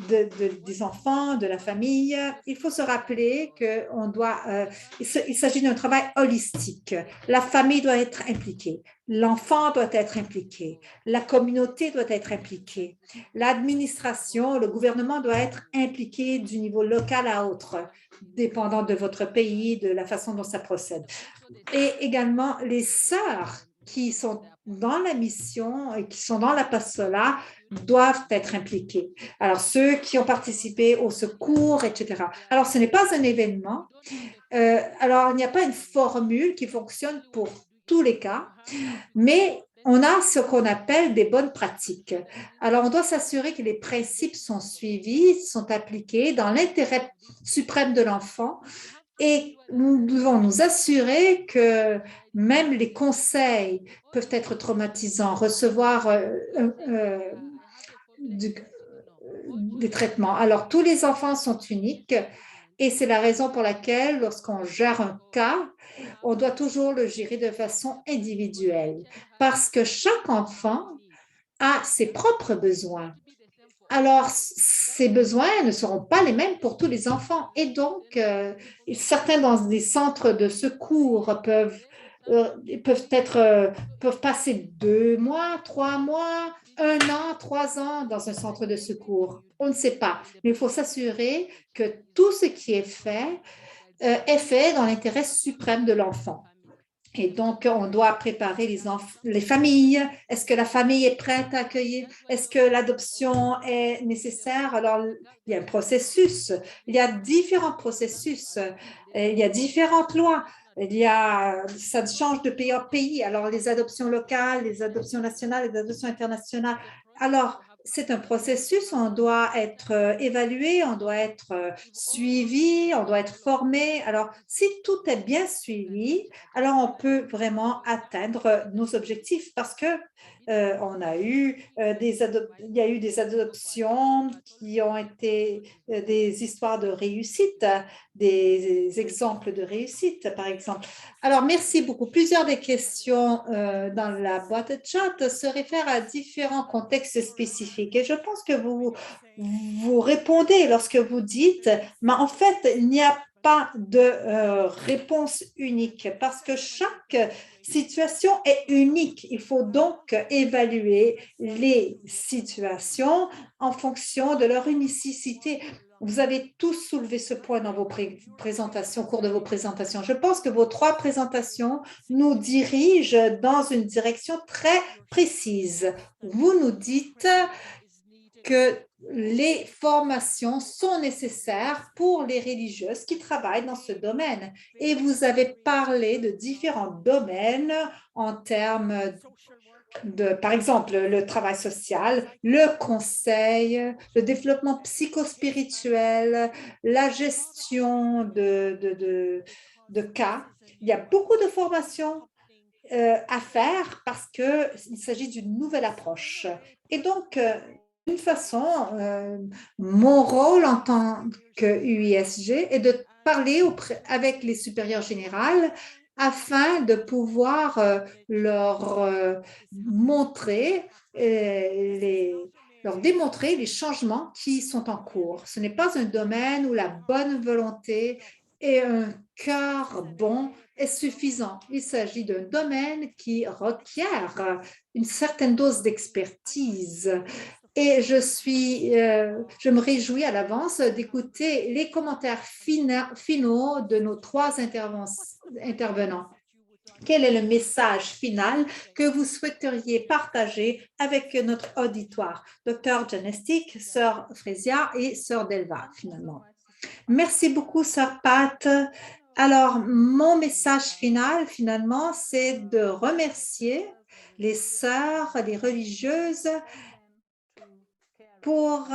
des enfants, de la famille. Il faut se rappeler qu'il s'agit d'un travail holistique. La famille doit être impliquée, l'enfant doit être impliqué, la communauté doit être impliquée, l'administration, le gouvernement doit être impliqué du niveau local à autre, dépendant de votre pays, de la façon dont ça procède. Et également, les sœurs qui sont dans la mission et qui sont dans la pastola doivent être impliquées. Alors, ceux qui ont participé au secours, etc. Alors, ce n'est pas un événement. Alors, il n'y a pas une formule qui fonctionne pour tous les cas, mais on a ce qu'on appelle des bonnes pratiques. Alors, on doit s'assurer que les principes sont suivis, sont appliqués dans l'intérêt suprême de l'enfant. Et nous devons nous assurer que même les conseils peuvent être traumatisants, recevoir des traitements. Alors, tous les enfants sont uniques et c'est la raison pour laquelle, lorsqu'on gère un cas, on doit toujours le gérer de façon individuelle parce que chaque enfant a ses propres besoins. Alors, ces besoins ne seront pas les mêmes pour tous les enfants. Et donc, certains dans des centres de secours peuvent passer 2 mois, 3 mois, 1 an, 3 ans dans un centre de secours. On ne sait pas. Mais il faut s'assurer que tout ce qui est fait dans l'intérêt suprême de l'enfant. Et donc, on doit préparer les familles. Est-ce que la famille est prête à accueillir? Est-ce que l'adoption est nécessaire? Alors, il y a un processus. Il y a différents processus. Il y a différentes lois. Ça change de pays en pays. Alors, les adoptions locales, les adoptions nationales, les adoptions internationales. Alors, c'est un processus, on doit être évalué, on doit être suivi, on doit être formé. Alors, si tout est bien suivi, alors on peut vraiment atteindre nos objectifs parce que il y a eu des adoptions qui ont été des histoires de réussite, des exemples de réussite, par exemple. Alors, merci beaucoup. Plusieurs des questions dans la boîte de chat se réfèrent à différents contextes spécifiques. Et je pense que vous répondez lorsque vous dites, mais en fait, il n'y a pas de réponse unique parce que chaque situation est unique. Il faut donc évaluer les situations en fonction de leur unicité. Vous avez tous soulevé ce point dans vos présentations, au cours de vos présentations. Je pense que vos 3 présentations nous dirigent dans une direction très précise. Vous nous dites que les formations sont nécessaires pour les religieuses qui travaillent dans ce domaine. Et vous avez parlé de différents domaines en termes par exemple, le travail social, le conseil, le développement psychospirituel, la gestion de cas. Il y a beaucoup de formations à faire parce qu'il s'agit d'une nouvelle approche. Et donc, d'une façon, mon rôle en tant que UISG est de parler avec les supérieurs générales afin de pouvoir leur montrer leur démontrer les changements qui sont en cours. Ce n'est pas un domaine où la bonne volonté et un cœur bon est suffisant. Il s'agit d'un domaine qui requiert une certaine dose d'expertise. Et je me réjouis à l'avance d'écouter les commentaires finaux de nos 3 intervenants. Quel est le message final que vous souhaiteriez partager avec notre auditoire? Docteur Janestic, Sœur Frésia et Sœur Delva, finalement. Merci beaucoup, Sœur Pat. Alors, mon message final, finalement, c'est de remercier les sœurs, les religieuses pour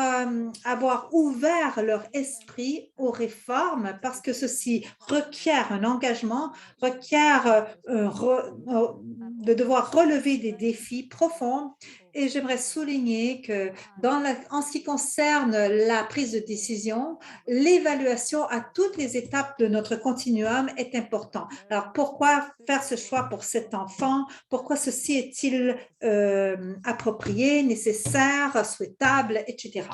avoir ouvert leur esprit aux réformes parce que ceci requiert un engagement, requiert de devoir relever des défis profonds Et j'aimerais souligner que en ce qui concerne la prise de décision, l'évaluation à toutes les étapes de notre continuum est important. Alors, pourquoi faire ce choix pour cet enfant? Pourquoi ceci est-il approprié, nécessaire, souhaitable, etc.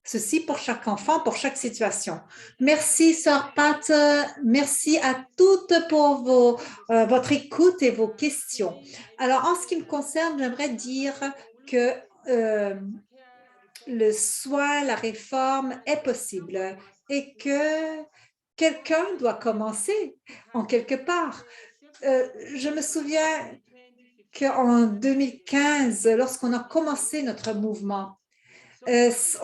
Ceci pour chaque enfant, pour chaque situation. Merci, Sœur Pat. Merci à toutes pour votre écoute et vos questions. Alors, en ce qui me concerne, j'aimerais dire que le soin, la réforme est possible et que quelqu'un doit commencer en quelque part. Je me souviens qu'en 2015, lorsqu'on a commencé notre mouvement,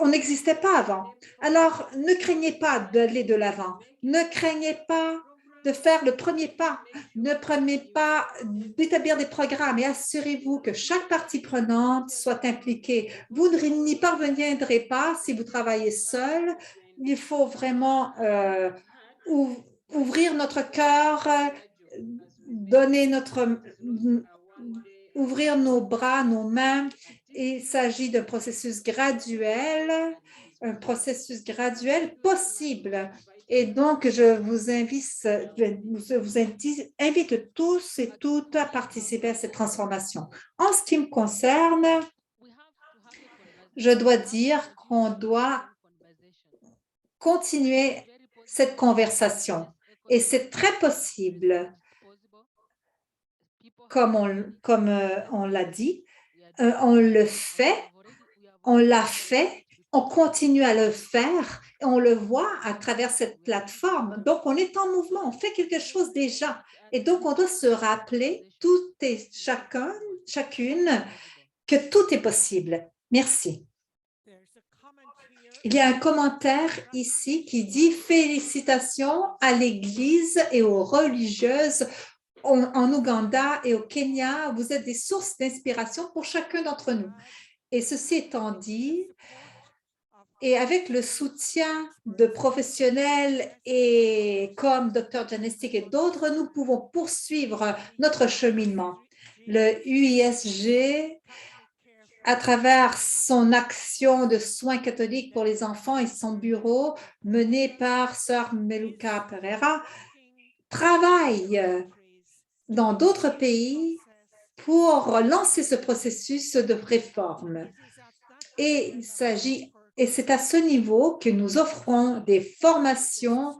on n'existait pas avant. Alors, ne craignez pas d'aller de l'avant. Ne craignez pas de faire le premier pas. Ne prenez pas d'établir des programmes et assurez-vous que chaque partie prenante soit impliquée. Vous n'y parviendrez pas si vous travaillez seul. Il faut vraiment ouvrir notre cœur, ouvrir nos bras, nos mains. Il s'agit d'un processus graduel, un processus graduel possible. Et donc, je vous invite tous et toutes à participer à cette transformation. En ce qui me concerne, je dois dire qu'on doit continuer cette conversation. Et c'est très possible, comme on l'a dit, on le fait, on l'a fait, on continue à le faire et on le voit à travers cette plateforme. Donc, on est en mouvement, on fait quelque chose déjà. Et donc, on doit se rappeler, tout et chacune, que tout est possible. Merci. Il y a un commentaire ici qui dit « Félicitations à l'Église et aux religieuses en Ouganda et au Kenya. Vous êtes des sources d'inspiration pour chacun d'entre nous. » Et ceci étant dit, et avec le soutien de professionnels et comme Dr. Janestik et d'autres, nous pouvons poursuivre notre cheminement. Le UISG, à travers son action de soins catholiques pour les enfants et son bureau mené par Sœur Meluka Pereira, travaille dans d'autres pays pour lancer ce processus de réforme. Et c'est à ce niveau que nous offrons des formations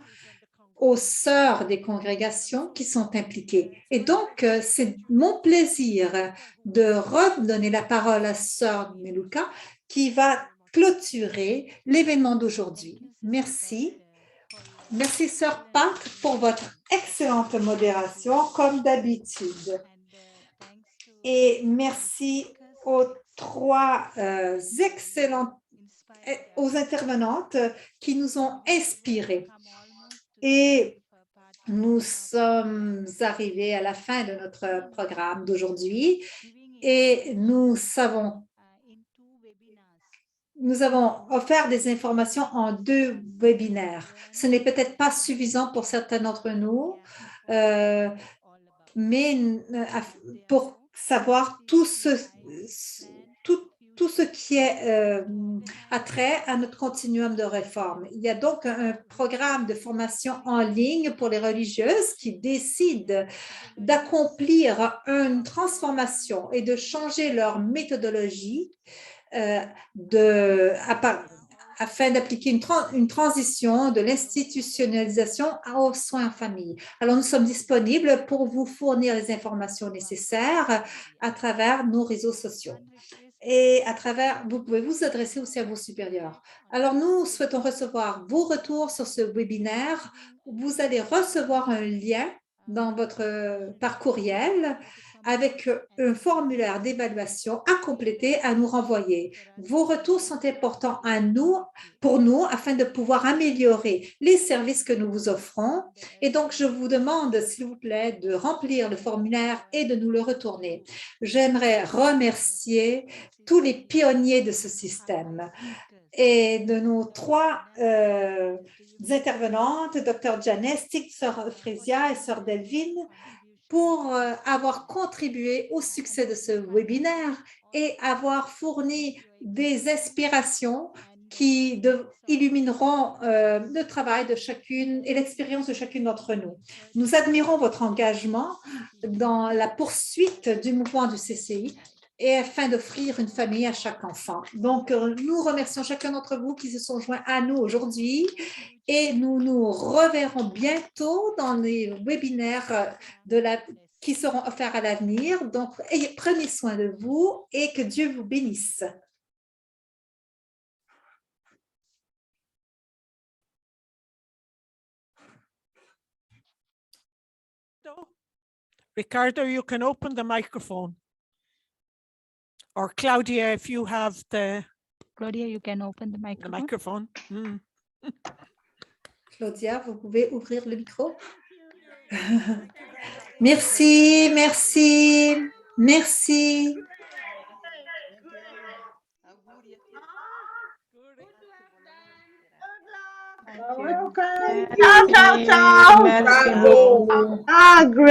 aux sœurs des congrégations qui sont impliquées. Et donc, c'est mon plaisir de redonner la parole à Sœur Meluka qui va clôturer l'événement d'aujourd'hui. Merci. Merci, Sœur Pat, pour votre excellente modération, comme d'habitude. Et merci aux trois aux intervenantes qui nous ont inspirés. Et nous sommes arrivés à la fin de notre programme d'aujourd'hui et nous avons offert des informations en 2 webinaires. Ce n'est peut-être pas suffisant pour certains d'entre nous, mais pour savoir tout ce qui est attrait à notre continuum de réforme. Il y a donc un programme de formation en ligne pour les religieuses qui décident d'accomplir une transformation et de changer leur méthodologie afin d'appliquer une transition de l'institutionnalisation aux soins en famille. Alors, nous sommes disponibles pour vous fournir les informations nécessaires à travers nos réseaux sociaux. Et vous pouvez vous adresser aussi à vos supérieurs. Alors, nous souhaitons recevoir vos retours sur ce webinaire. Vous allez recevoir un lien par courriel avec un formulaire d'évaluation à compléter, à nous renvoyer. Vos retours sont importants pour nous afin de pouvoir améliorer les services que nous vous offrons. Et donc, je vous demande, s'il vous plaît, de remplir le formulaire et de nous le retourner. J'aimerais remercier tous les pionniers de ce système et de nos 3 intervenantes, Dr. Janestik, Sœur Frésia et Sœur Delvine, pour avoir contribué au succès de ce webinaire et avoir fourni des inspirations qui illumineront le travail de chacune et l'expérience de chacune d'entre nous. Nous admirons votre engagement dans la poursuite du mouvement du CCI et afin d'offrir une famille à chaque enfant. Donc, nous remercions chacun d'entre vous qui se sont joints à nous aujourd'hui et nous nous reverrons bientôt dans les webinaires qui seront offerts à l'avenir. Donc, prenez soin de vous et que Dieu vous bénisse. Ricardo, you can open the microphone. Or Claudia, if you have the Claudia, you can open the microphone. microphone. Claudia, vous pouvez ouvrir le micro? Merci, merci, merci. Ciao, ciao, ciao. Merci beaucoup. Ah, great.